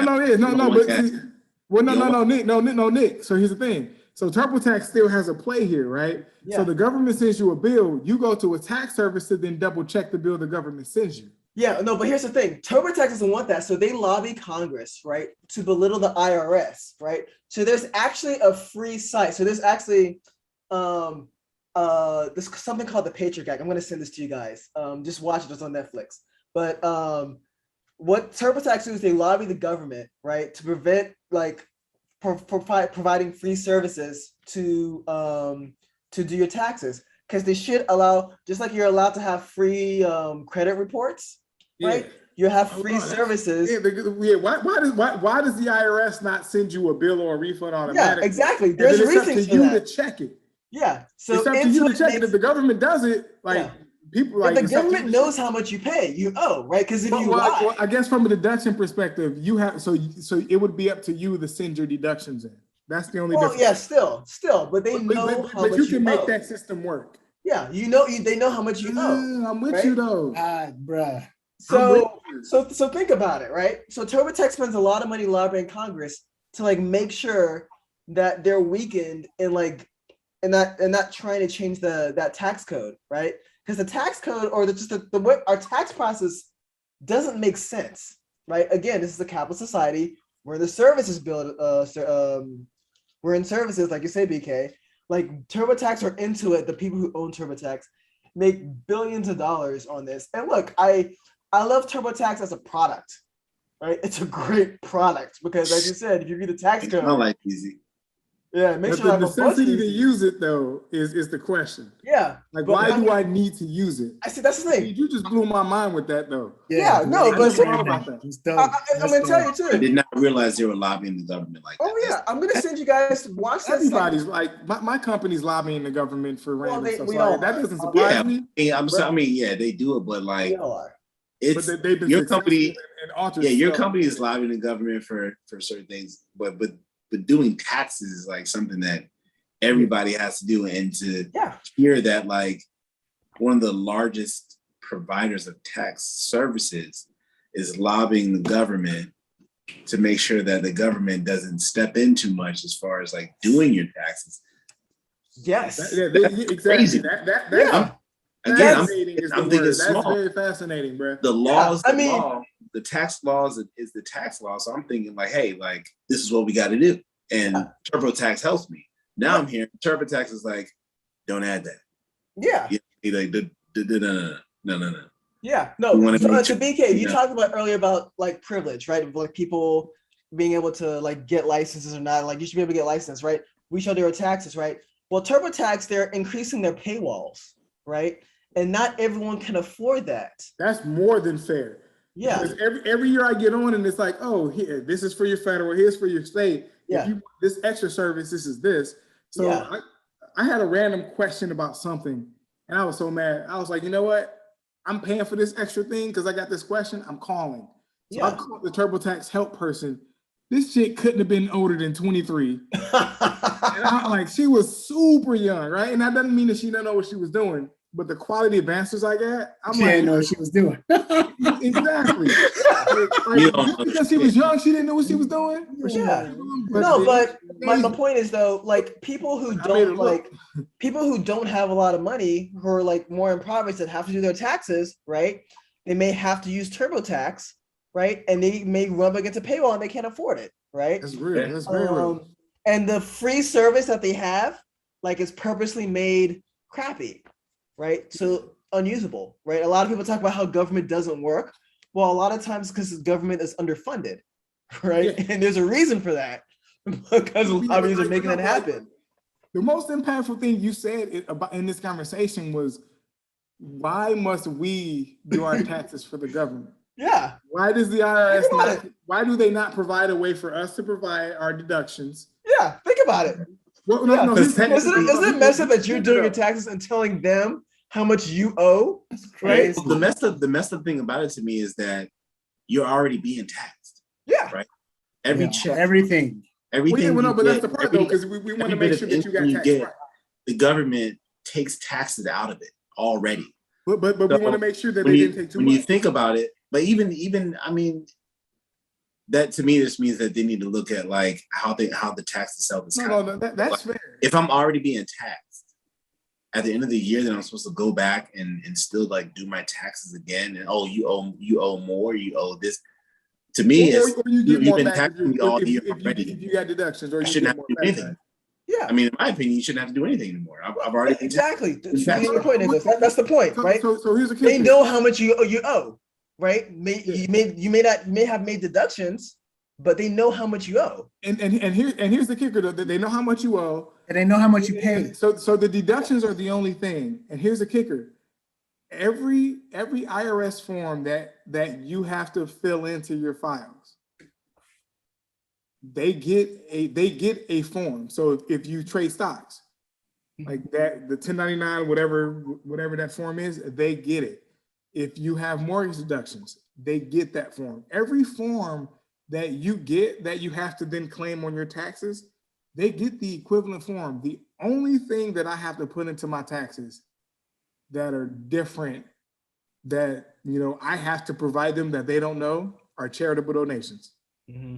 Nick. So here's the thing. So TurboTax still has a play here, right? Yeah. So the government sends you a bill, you go to a tax service to then double check the bill the government sends you. Yeah, no, but here's the thing. TurboTax doesn't want that. So they lobby Congress, right, to belittle the IRS, right? So there's actually a free site. So there's actually there's something called the Patriot Act. I'm going to send this to you guys. Just watch it. It's on Netflix. But what TurboTax do is they lobby the government, right, to prevent like providing free services to do your taxes, because they should allow, just like you're allowed to have free credit reports, right? You have free services. Why does the IRS not send you a bill or a refund automatically? Yeah, exactly. There's reasons for that. It's up to you to check it. Yeah. So it's up to you to check it. If the government does it, people like the government knows how much you pay, you owe, right? Because if you lie, well, I guess from a deduction perspective, you have so it would be up to you to send your deductions in. That's the only difference. yeah, still, but they know how much but you can make owe. that system work. Yeah, they know how much you owe. I'm with right? you though. Bruh. So think about it, right? So TurboTax spends a lot of money lobbying Congress to like make sure that they're weakened in like and not trying to change that tax code, right? Because the tax code or the way our tax process doesn't make sense, right? Again, this is a capitalist society. We're in the services build. We're in services, like you say, BK. Like TurboTax are into it. The people who own TurboTax make billions of dollars on this. And look, I love TurboTax as a product, right? It's a great product because, as you said, if you read the tax code, I like easy. Yeah, make but sure the necessity to use it though is the question. Yeah, like why do I need to use it? I see. That's the thing. You just blew my mind with that though. Yeah, no, but I'm gonna tell you too. I did not realize they were lobbying the government like that. Oh yeah, I'm gonna send you guys to watch that. Everybody's like my company's lobbying the government for random stuff. We Like, that doesn't surprise me. Yeah, they do it, but like it's they've been your company. Your stuff. company is lobbying the government for certain things, but doing taxes is like something that everybody has to do, and to hear that like one of the largest providers of tax services is lobbying the government to make sure that the government doesn't step in too much as far as like doing your taxes. Yes, exactly. Crazy. I'm thinking that's small. very fascinating, bro. The laws, the tax laws is the tax law. So I'm thinking like, hey, like this is what we got to do. And TurboTax helps me. Now I'm hearing TurboTax is like, don't add that. Yeah. Like, no. Yeah. No. So to BK, you talked about earlier about like privilege, right? Like people being able to like get licenses or not. Like you should be able to get licensed, right? We show their taxes, right? Well, TurboTax, they're increasing their paywalls, right? And not everyone can afford that. That's more than fair. Yeah. Because every year I get on and it's like, oh, here, this is for your federal, here's for your state. Yeah. If you want this extra service, this is this. So I had a random question about something and I was so mad. I was like, you know what? I'm paying for this extra thing because I got this question. I'm calling. So I called the TurboTax help person. This chick couldn't have been older than 23. And I'm like, she was super young, right? And that doesn't mean that she didn't know what she was doing. But the quality of answers I got, She didn't know what she was doing. Exactly. Because she was young, she didn't know what she was doing. Yeah. But my point is though, like people who don't have a lot of money, who are like more impoverished that have to do their taxes, right? They may have to use TurboTax, right? And they may rub against a paywall and they can't afford it, right? That's real. That's very real. And the free service that they have, like, is purposely made crappy. Right? So unusable, right? A lot of people talk about how government doesn't work. Well, a lot of times because the government is underfunded, right? Yeah. And there's a reason for that because lobbies are making that happen. The most impactful thing you said in this conversation was, why must we do our taxes for the government? Yeah. Why does the IRS why do they not provide a way for us to provide our deductions? Yeah, think about it. Well, isn't it messed up that you're doing your taxes and telling them how much you owe? Right. Well, the messed up thing about it to me is that you're already being taxed. Yeah. Right. Every check, everything. But that's the part though, because we want to make sure that you got taxed right. The government takes taxes out of it already. But we want to make sure that they didn't take too much. When you think about it, but even I mean, that to me just means that they need to look at like how the tax itself is. That's fair. If I'm already being taxed at the end of the year, then I'm supposed to go back and still like do my taxes again. And you owe more, you owe this. To me, or you've been taxing me all year already. If you got deductions, or you shouldn't have to do anything. Yeah, I mean, in my opinion, you shouldn't have to do anything anymore. I've already exactly. That's the point, right? So here's the key. They know how much you owe. Right? You may have made deductions, but they know how much you owe. And here's the kicker though, that they know how much you owe. And they know how much you pay. So the deductions are the only thing. And here's the kicker. Every IRS form that you have to fill into your files, they get a form. So if you trade stocks, like that, the 1099, whatever that form is, they get it. If you have mortgage deductions, they get that form. Every form that you get that you have to then claim on your taxes, they get the equivalent form. The only thing that I have to put into my taxes that are different, that, you know, I have to provide them that they don't know, are charitable donations. Mm-hmm.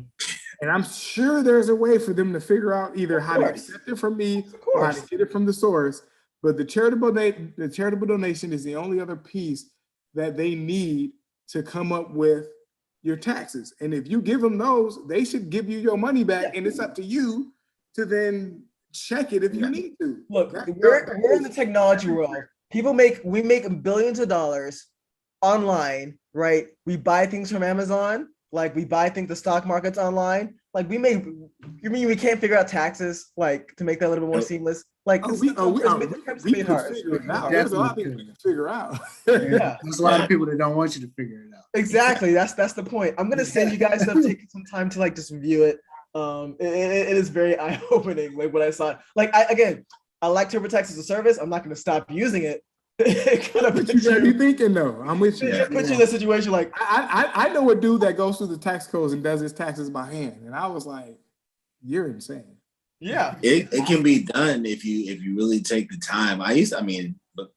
And I'm sure there's a way for them to figure out either how to accept it from me or how to get it from the source. But the charitable donation is the only other piece that they need to come up with your taxes. And if you give them those, they should give you your money back, and it's up to you to then check it if you need to. Look, we're in the technology world. We make billions of dollars online, right? We buy things from Amazon, like we buy things, the stock market's online. Like you mean we can't figure out taxes, like to make that a little bit more seamless? Like we can figure it out. There's a lot of things we can figure out. Yeah, there's a lot of people that don't want you to figure it out. Exactly. That's the point. I'm gonna send you guys stuff, take some time to like just review it. It is very eye-opening, like what I saw. Like I like TurboTax as a service. I'm not gonna stop using it. It kind of but you gotta be thinking though. I'm with you. Put you in a situation like I know a dude that goes through the tax codes and does his taxes by hand, and I was like, "You're insane." Yeah, it can be done if you really take the time. But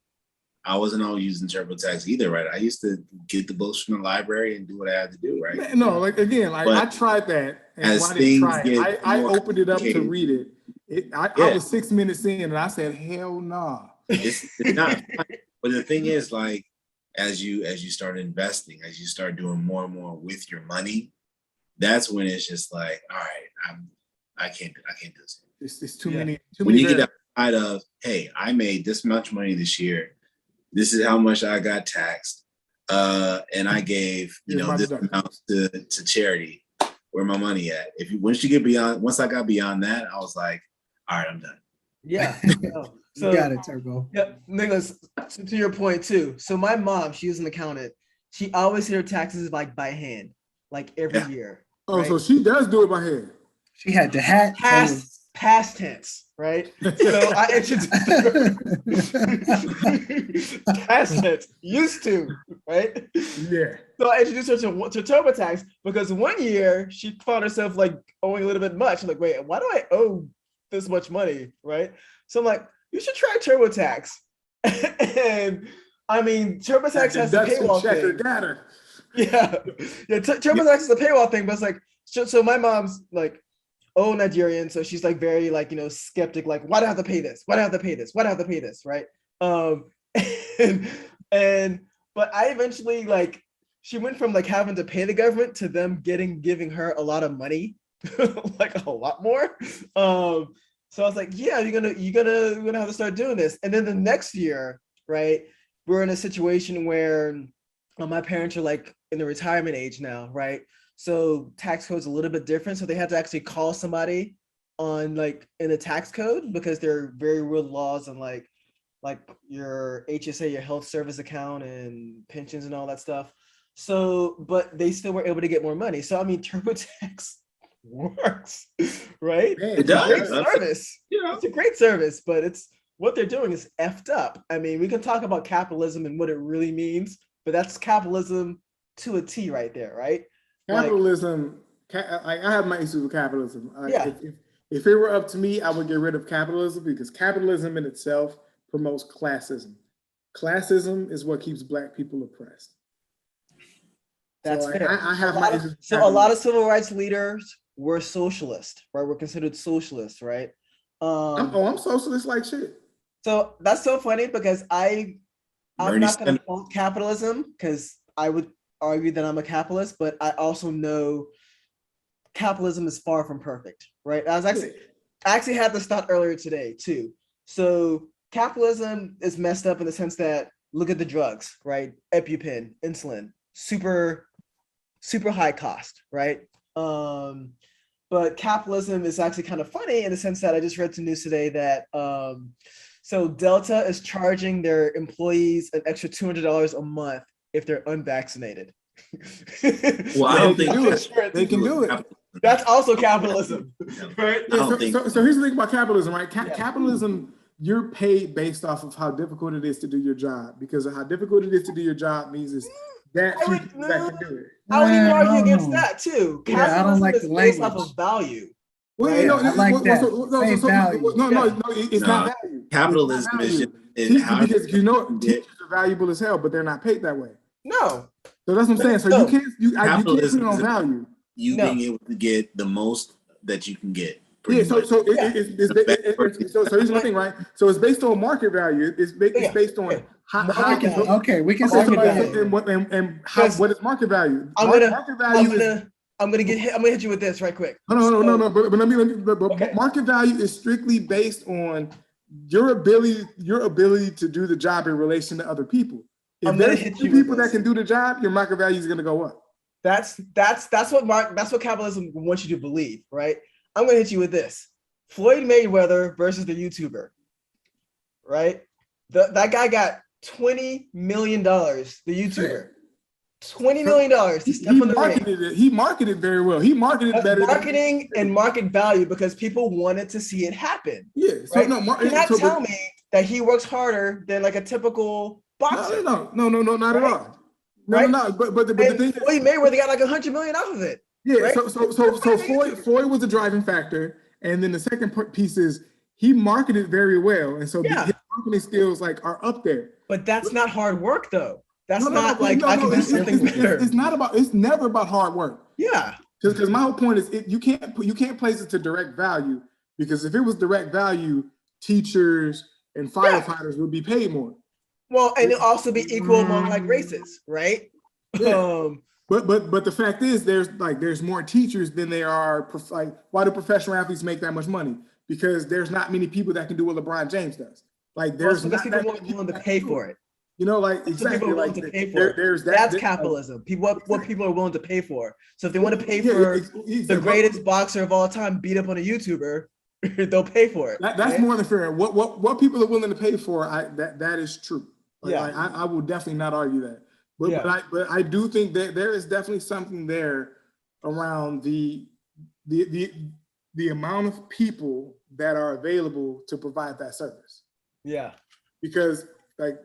I wasn't always using TurboTax either, right? I used to get the books from the library and do what I had to do, right? No, like again, like I tried that, and as things get I opened it up to read it. I was 6 minutes in, and I said, "Hell nah." It's not fun. But the thing is, like, as you start investing, as you start doing more and more with your money, that's when it's just like, all right, I can't do this. It's too many. When you get outside of, hey, I made this much money this year. This is how much I got taxed, and I gave this amount to charity. Where my money at? Once I got beyond that, I was like, all right, I'm done. Yeah. So, you got it, Turbo. Yeah, Nicholas, to your point too. So my mom, she was an accountant. She always did her taxes like by hand, like every year. Oh, right? So she does do it by hand. She had the hat. Past tense, right? So I introduced past tense, used to, right? Yeah. So I introduced her to TurboTax because one year she found herself like owing a little bit much. I'm like, wait, why do I owe this much money, right? So I'm like, you should try TurboTax. And I mean, TurboTax has the paywall thing. Yeah. TurboTax is the paywall thing, but it's like, so my mom's like, Nigerian, so she's like very like, skeptic, like, why do I have to pay this? Why do I have to pay this? Why do I have to pay this? Right. But I eventually, like, she went from like having to pay the government to them giving her a lot of money, like a lot more. So I was like, yeah, you're gonna have to start doing this. And then the next year, right, we're in a situation where my parents are like in the retirement age now, right? So tax code's a little bit different. So they had to actually call somebody on like in the tax code because there are very real laws on like your HSA, your health service account and pensions and all that stuff. So, but they still were able to get more money. So I mean, TurboTax works, right? It does. It's a great service. It's a great service, but it's what they're doing is effed up. I mean, we can talk about capitalism and what it really means, but that's capitalism to a T right there, right? Capitalism, I have my issues with capitalism. If it were up to me, I would get rid of capitalism because capitalism in itself promotes classism. Classism is what keeps Black people oppressed. That's fair. I have my issues. So a lot of civil rights leaders were socialist, right? We're considered socialists, right? I'm socialist like shit. So that's so funny because I'm not going to fault capitalism because I would argue that I'm a capitalist, but I also know capitalism is far from perfect, right? I actually had this thought earlier today too. So capitalism is messed up in the sense that look at the drugs, right? EpiPen, insulin, super high cost, right? But capitalism is actually kind of funny in the sense that I just read some news today that so Delta is charging their employees an extra $200 a month if they're unvaccinated. Well, I don't think they can do it. That's also capitalism, right? So here's the thing about capitalism, right? Capitalism you're paid based off of how difficult it is to do your job, because of how difficult it is to do your job means it's that few people that can do it. I would even argue against that too. Yeah, I don't like the based off language. of value. Well, Right? I like that. No, it's not value. Capitalism is just because teachers are valuable as hell, but they're not paid that way. No. So that's what I'm saying. So you can't put it on value. You being able to get the most that you can get. Yeah, so here's the thing, right? So it's based on market value. It's based on okay, we can say what is market value? I'm gonna hit you with this right quick. No. But market value is strictly based on your ability to do the job in relation to other people. If there's two people that can do the job, your market value is gonna go up. That's what capitalism wants you to believe, right? I'm gonna hit you with this: Floyd Mayweather versus the YouTuber, right? That guy got $20 million. The YouTuber, $20 million to step on the ring. He marketed very well. He marketed better. Marketing and market value because people wanted to see it happen. Yeah. So right? You cannot tell me that he works harder than like a typical boxer. No, not at all. Right? No. But the thing is, Floyd Mayweather got like $100 million off of it. Yeah, right? so Floyd was the driving factor, and then the second piece is he marketed very well, and so his marketing skills are up there. But that's not hard work, though. That's I can do something better. It's never about hard work. Yeah, because my whole point is you can't place it to direct value, because if it was direct value, teachers and firefighters would be paid more. Well, and it'll also be equal among races, right? Yeah. But the fact is, there's more teachers than there are. Why do professional athletes make that much money? Because there's not many people that can do what LeBron James does. There's not people willing to pay for it. Exactly. People are willing to pay for it. That's capitalism. What people are willing to pay for. So if they want to pay for the greatest boxer of all time beat up on a YouTuber, they'll pay for it. That's more than fair. What people are willing to pay for, that is true. I will definitely not argue that. But I do think that there is definitely something there around the amount of people that are available to provide that service. Yeah. Because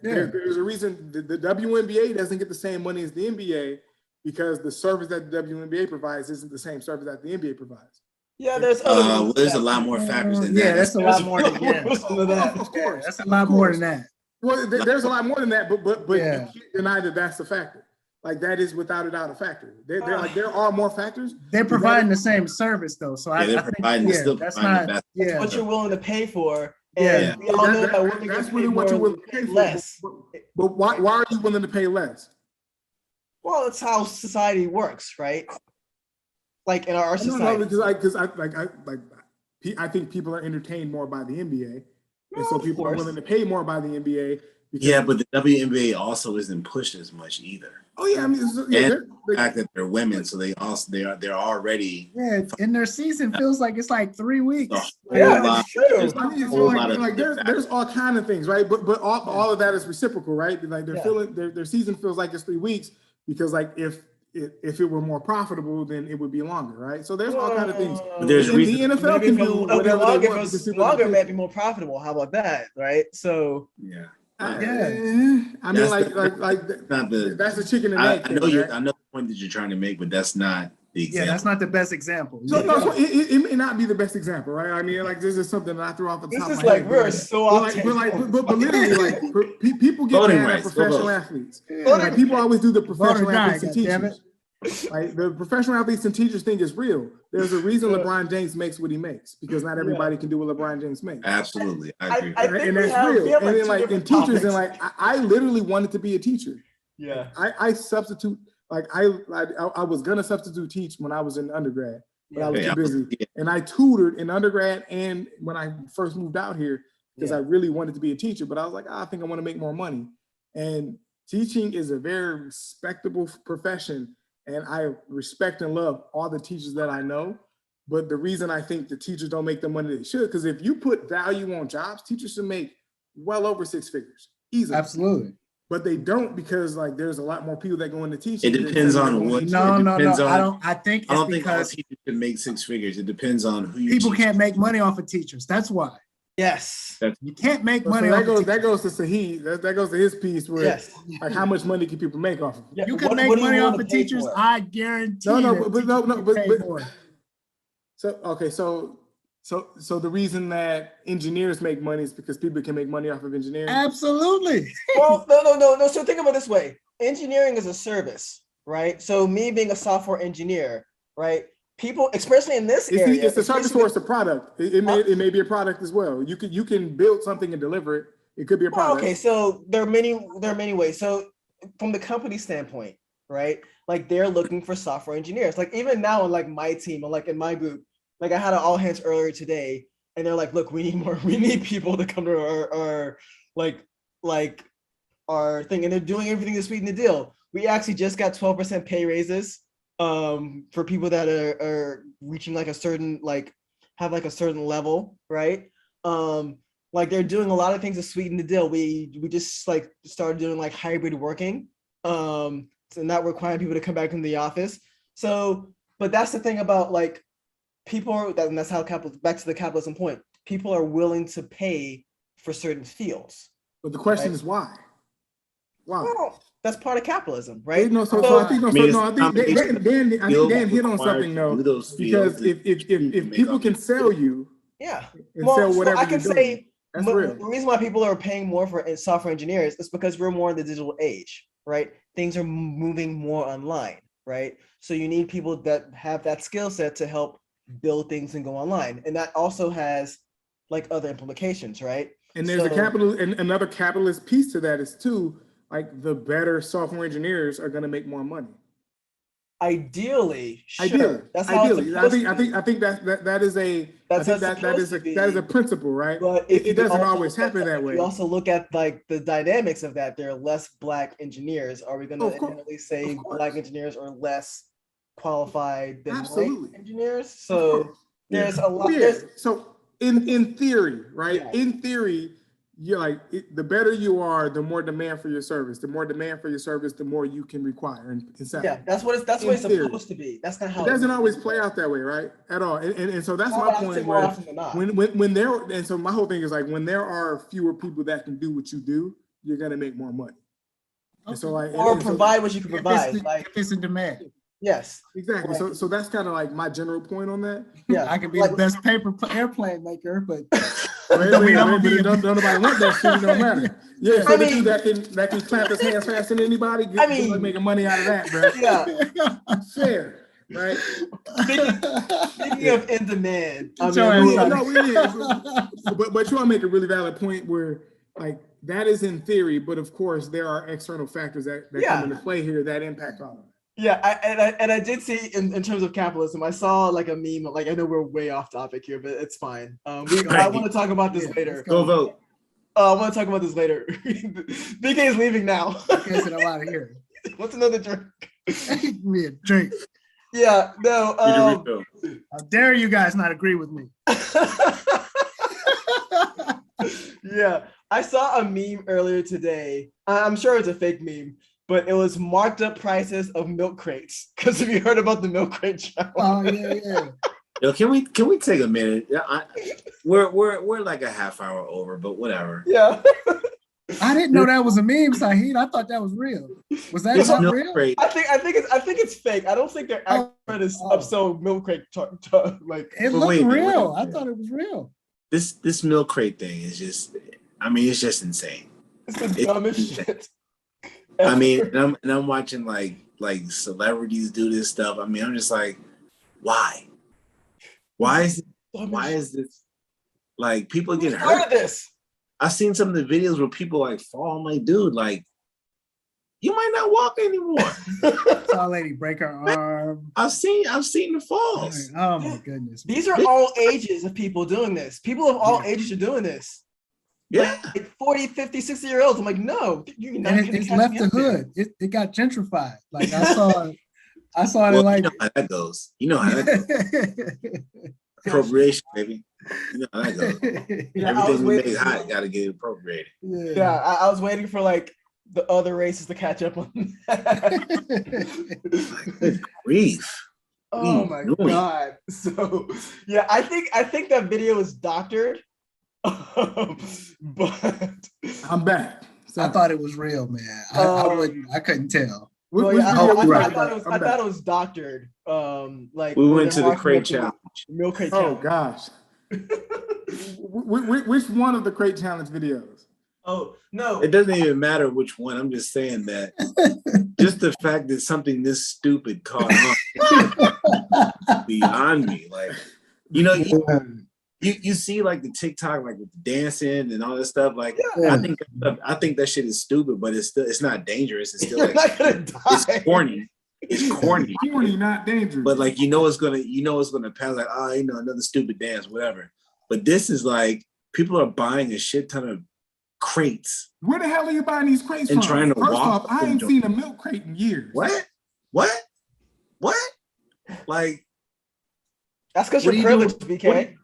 there's a reason the WNBA doesn't get the same money as the NBA, because the service that the WNBA provides isn't the same service that the NBA provides. Yeah, there's a lot more factors than that. Yeah, that's a lot more than that. Of course. That's a lot more than that. Well, there's a lot more than that, but you can't deny that that's a factor. That is without a doubt a factor. There are more factors. They're providing the same service though, so I think that's not. That's what you're willing to pay for. And we all know that women that's really what you're willing to pay for. Less. But why are you willing to pay less? Well, it's how society works, right? In our society. Because I think people are entertained more by the NBA. And so people are willing to pay more by the NBA. But the WNBA also isn't pushed as much either. Oh yeah, the fact that they're women, so they're already and their season feels like it's 3 weeks. It's true. There's all kind of things, right? But all of that is reciprocal, right? Their season feels like it's 3 weeks, because if it were more profitable, then it would be longer, right? So there's all kind of things. But there's the NFL can do whatever they want. Longer may be more profitable. How about that, right? So I mean, that's the chicken and egg. I know the point that you're trying to make, but that's not the example. Yeah, that's not the best example. So it may not be the best example, right? I mean, this is something that I threw off the top of my head. We're so off. But literally, people get mad at professional athletes. People always do the professional athletes and teachers. The professional athletes and teachers thing is real. There's a reason LeBron James makes what he makes, because not everybody can do what LeBron James makes. Absolutely, I agree. And that's real. And then in teachers, and I literally wanted to be a teacher. Yeah. I substitute. I was gonna substitute teach when I was in undergrad, but I was too busy. And I tutored in undergrad and when I first moved out here, because I really wanted to be a teacher. But I was like, I think I want to make more money. And teaching is a very respectable profession. And I respect and love all the teachers that I know. But the reason I think the teachers don't make the money they should, because if you put value on jobs, teachers should make well over 6 figures, easily. Absolutely. But they don't, because there's a lot more people that go into teaching. It depends on what. No. I don't think all teachers can make 6 figures. It depends on who you. People can't make money off of teachers. That's why. Yes. You can't make So money that off goes of that goes to Saheed. That goes to his piece where Yes. like how much money can people make off of it? Yeah, You can what make do you money want off to of pay teachers. for? I guarantee. No, that but no, teachers but get paid more. so the reason that engineers make money is because people can make money off of engineering. Absolutely. Well, no. So think about it this way. Engineering is a service, right? So me being a software engineer, right? People, especially in this area, It's a service or it's a product. It may be a product as well. You can build something and deliver it. It could be a product. Okay, so there are many ways. So from the company standpoint, right? Like they're looking for software engineers. Like even now in like my team or like in my group, like I had an all hands earlier today, and they're like, look, we need people to come to our like our thing, and they're doing everything to sweeten the deal. We actually just got 12% pay raises for people that are reaching like a certain have like a certain level, right? Like they're doing a lot of things to sweeten the deal. We just like started doing like hybrid working, so not requiring people to come back into the office. So, but that's the thing about like people, and that's how back to the capitalism point. People are willing to pay for certain fields. But the question right? is why? Why? Well, that's part of capitalism, right? I think Dan hit on something though. Because if people can sell you, yeah, and sell whatever I can you're doing, say that's the real. reason why people are paying more for software engineers is because we're more in the digital age, right? Things are moving more online, right? So you need people that have that skill set to help build things and go online, and that also has like other implications, right? And there's another capitalist piece to that is too, like the better software engineers are going to make more money. Ideally, sure. That's how it's supposed I think that is a principle, right? But it doesn't always happen that way. You also look at like the dynamics of that. There are less Black engineers. Are we going to inherently say Black engineers are less qualified than white engineers? So there's a lot. So in theory, right? Yeah. In theory, you're like the better you are, the more demand for your service. The more demand for your service, the more you can require and yeah, that's what it's supposed to be. That's not how it doesn't always play out that way, right? At all. And so that's my point. When there, and so my whole thing is like when there are fewer people that can do what you do, you're gonna make more money. And so like provide what you can provide. If it's in demand. Yes. Exactly. Right. So that's kind of like my general point on that. Yeah. I could be the best paper airplane maker, but don't nobody want that shit, no matter. Yeah, so the dude that can clap his hands faster than anybody, like making money out of that, bro. Yeah. Fair, right? Speaking of in demand, but you want to make a really valid point where like that is in theory, but of course there are external factors that come into play here that impact all of it. Yeah, I did see in terms of capitalism, I saw like a meme. Like I know we're way off topic here, but it's fine. I want to talk about this later. Go vote. I want to talk about this later. BK is leaving now. BK's in a lot of here. What's another drink? Give me a drink. Yeah, no. How dare you guys not agree with me? Yeah, I saw a meme earlier today. I'm sure it's a fake meme. But it was marked up prices of milk crates. Because have you heard about the milk crate challenge? Oh yeah. Yo, can we take a minute? We're like a half hour over, but whatever. Yeah. I didn't know that was a meme, Saheed. I thought that was real. Was that not real? Crate. I think it's fake. I don't think they're actually upsell milk crate like. It looked real. I thought it was real. This milk crate thing is just. I mean, it's just insane. It's the dumbest shit. I mean, and I'm watching like celebrities do this stuff. I mean, I'm just like, why? Why is this like people getting hurt? This? I've seen some of the videos where people like fall. I'm like, dude, like you might not walk anymore. Saw a lady break her arm. I've seen the falls. Oh my goodness. These are all ages of people doing this. People of all ages are doing this. Yeah, like 40, 50, 60-year-olds. I'm like, no, you're not. And it left the hood. It got gentrified. Like I saw it like. You know how that goes. You know how that goes. Appropriation, baby. You know how that goes. Yeah, everything we make hot got to get appropriated. Yeah, I was waiting for like the other races to catch up on that. Good grief. Oh my God. So yeah, I think that video is doctored. But I'm back. I thought it was real, man. I couldn't tell. Well, yeah, I thought it was doctored. Like we went to the crate challenge. Milk crate challenge. Oh challenge. gosh. Which one of the crate challenge videos? Oh no. It doesn't even matter which one. I'm just saying that just the fact that something this stupid caught on beyond me. Like, you know, you see like the TikTok, like with the dancing and all this stuff. Like, I think that shit is stupid, but it's not dangerous. It's still like, not gonna die. It's corny. It's corny. Corny, not dangerous. But like, it's gonna pass. Like, oh, another stupid dance, whatever. But this is like, people are buying a shit ton of crates. Where the hell are you buying these crates and from? Trying to First walk off, I ain't seen a milk crate in years. What? Like, that's because you're privileged, BK.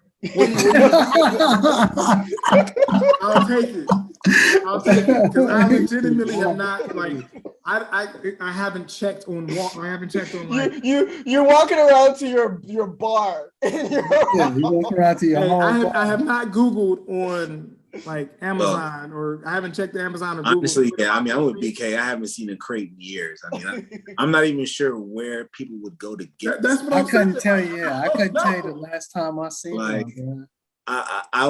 I'll take it because I legitimately have not I haven't checked on you're walking around to your bar. You're walking around to your home. I have not Googled on like Amazon or I haven't checked the Amazon or Google. Honestly, yeah. I mean, I'm with BK. I haven't seen a crate in years. I mean, I'm not even sure where people would go to get. That's what I couldn't tell you. Yeah, I couldn't tell you the last time I seen one. I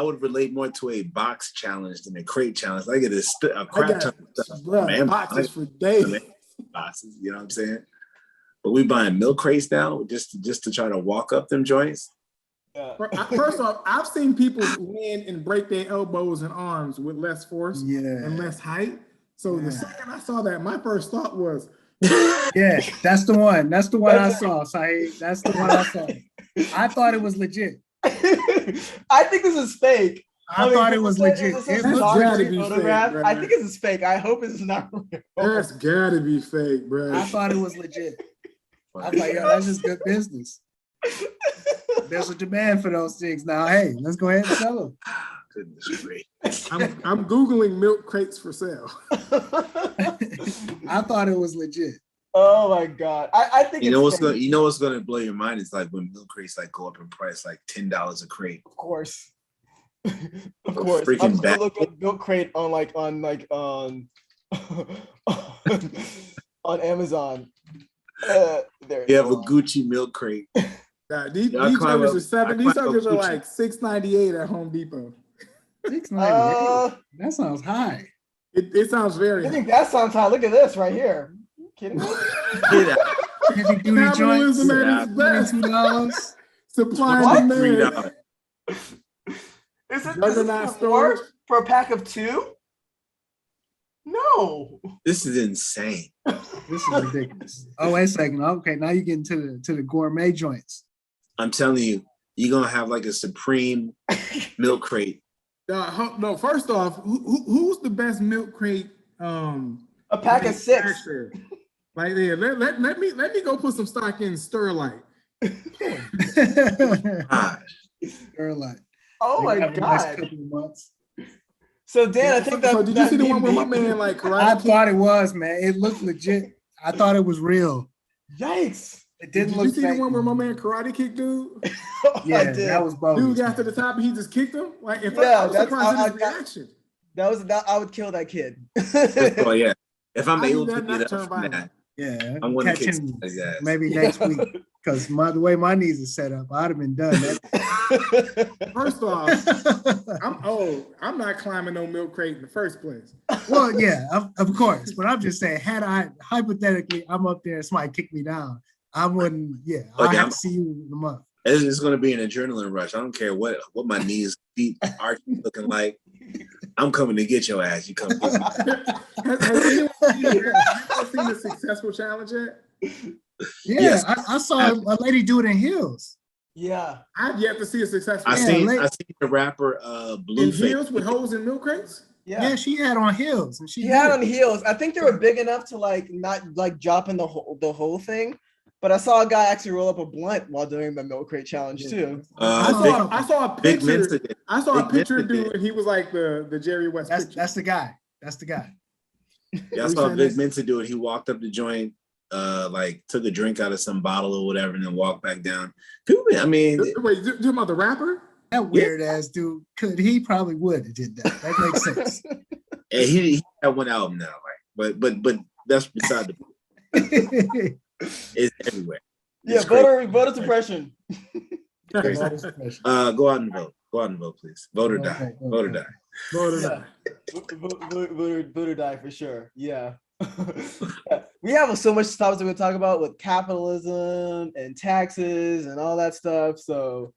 would relate more to a box challenge than a crate challenge. I get a crap ton of stuff. Boxes for days. Boxes, you know what I'm saying? But we buying milk crates now just to try to walk up them joints. Yeah. First off, I've seen people win and break their elbows and arms with less force and less height. So the second I saw that, my first thought was, yeah, that's the one. That's the one I saw, Saeed. That's the one I saw. I thought it was legit. I think this is fake. I thought it was legit. It gotta be photograph. Fake, I think this is fake. I hope it's not real. That's gotta be fake, bro. I thought it was legit. I was like, yo, that's just good business. There's a demand for those things now. Hey, let's go ahead and sell them. Goodness great. I'm Googling milk crates for sale. I thought it was legit. Oh my god! I think what's gonna blow your mind is like when milk crates like go up in price, like $10 a crate. Of course, of course. I'm gonna look at milk crate on on Amazon. You have a Gucci milk crate. These suckers are These suckers are like $6.98 at Home Depot. $6.98. That sounds high. It sounds very. I think that sounds high. Look at this right here. Kidding me? Heavy duty joints. $22. Supply and demand. Is it for a pack of 2? No. This is insane. This is ridiculous. Oh, wait a second. Okay, now you're getting to the gourmet joints. I'm telling you, you're gonna have like a Supreme milk crate. No, first off, who's the best milk crate? A pack of 6. Like there, let me go put some stock in Sterlite. Sterlite. Oh my god. So Dan, I think that. So did you see the one with my man like karate? I thought it was, man. It looked legit. I thought it was real. Yikes! It didn't look. Did you see the one where my man karate kicked dude? Yeah, that was bogus. Dude got to the top and he just kicked him. Like, if I was surprised at his reaction. That I would kill that kid. Oh yeah. If I'm able to get up from that, yeah, I'm going to catch him maybe next week. Because the way my knees are set up, I'd have been done. First off, I'm not climbing no milk crate in the first place. Well, yeah, of course. But I'm just saying, had I hypothetically, I'm up there and somebody kicked me down, I wouldn't. Yeah, I have to see you in a month. It's going to be an adrenaline rush. I don't care what my knees, feet are looking like. I'm coming to get your ass. You come. Has anyone seen a successful challenge yet? Yeah, yes. I saw a lady do it in heels. Yeah, I've yet to see a successful. I seen the rapper Blue in heels with holes in milk crates. Yeah, she had on heels, and she had on heels. I think they were big enough to like not like dropping the whole thing. But I saw a guy actually roll up a blunt while doing the milk crate challenge too. I saw a picture. I saw a picture dude, and he was like the Jerry West. That's the guy. That's the guy. Yeah, I saw Big Mensa do it. He walked up the joint, like took a drink out of some bottle or whatever, and then walked back down. People, I mean, wait, you talking about the rapper? that weird ass dude could, he probably would have did that. That makes sense. And he had one album now, like, but that's beside the point. It's everywhere. It's voter suppression. Go out and vote. Go out and vote, please. Vote or die. Vote or die. Vote or die. Voter die for sure. Yeah. We have so much topics we're gonna talk about with capitalism and taxes and all that stuff. So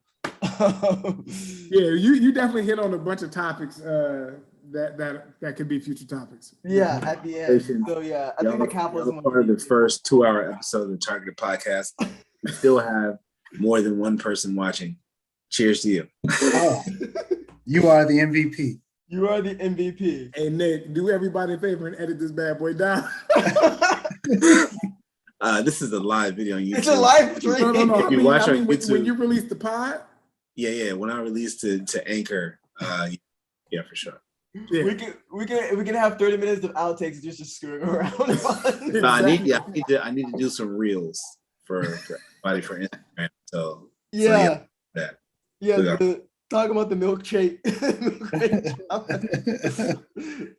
yeah, you definitely hit on a bunch of topics that could be future topics. Yeah, at the end. So yeah, I think the capitalism part of the first 2-hour episode of the Targeted Podcast. We still have more than one person watching. Cheers to you. Oh, you are the MVP. You are the MVP. Hey Nick, do everybody a favor and edit this bad boy down. This is a live video on YouTube. It's a live stream. No. If you watch on YouTube, when you release the pod. Yeah. When I release to Anchor, yeah, for sure. Yeah. We can have 30 minutes of outtakes just screwing around. I need to do some reels for everybody for Instagram. So yeah. that. Talk about the milkshake.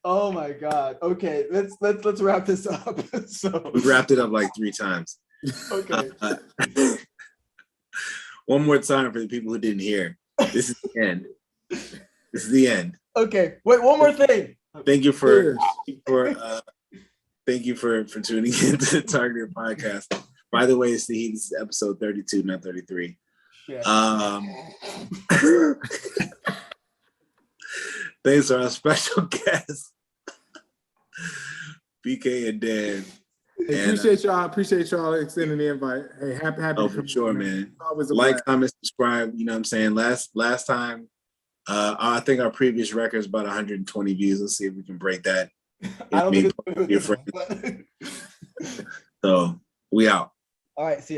Oh my God. Okay, let's wrap this up. So we wrapped it up like 3 times. Okay. One more time for the people who didn't hear. This is the end. This is the end. Okay. Wait, one more thing. Thank you for tuning in to the Targeted Podcast. By the way, this is episode 32, not 33. Shit. Thanks to our special guests, BK and Dan. Hey, appreciate y'all extending the invite. Hey, happy. Oh, for sure, man. Always a like, blast. comment, subscribe. You know what I'm saying? Last time, I think our previous record is about 120 views. Let's see if we can break that. I don't think your friends. So we out. All right, see ya.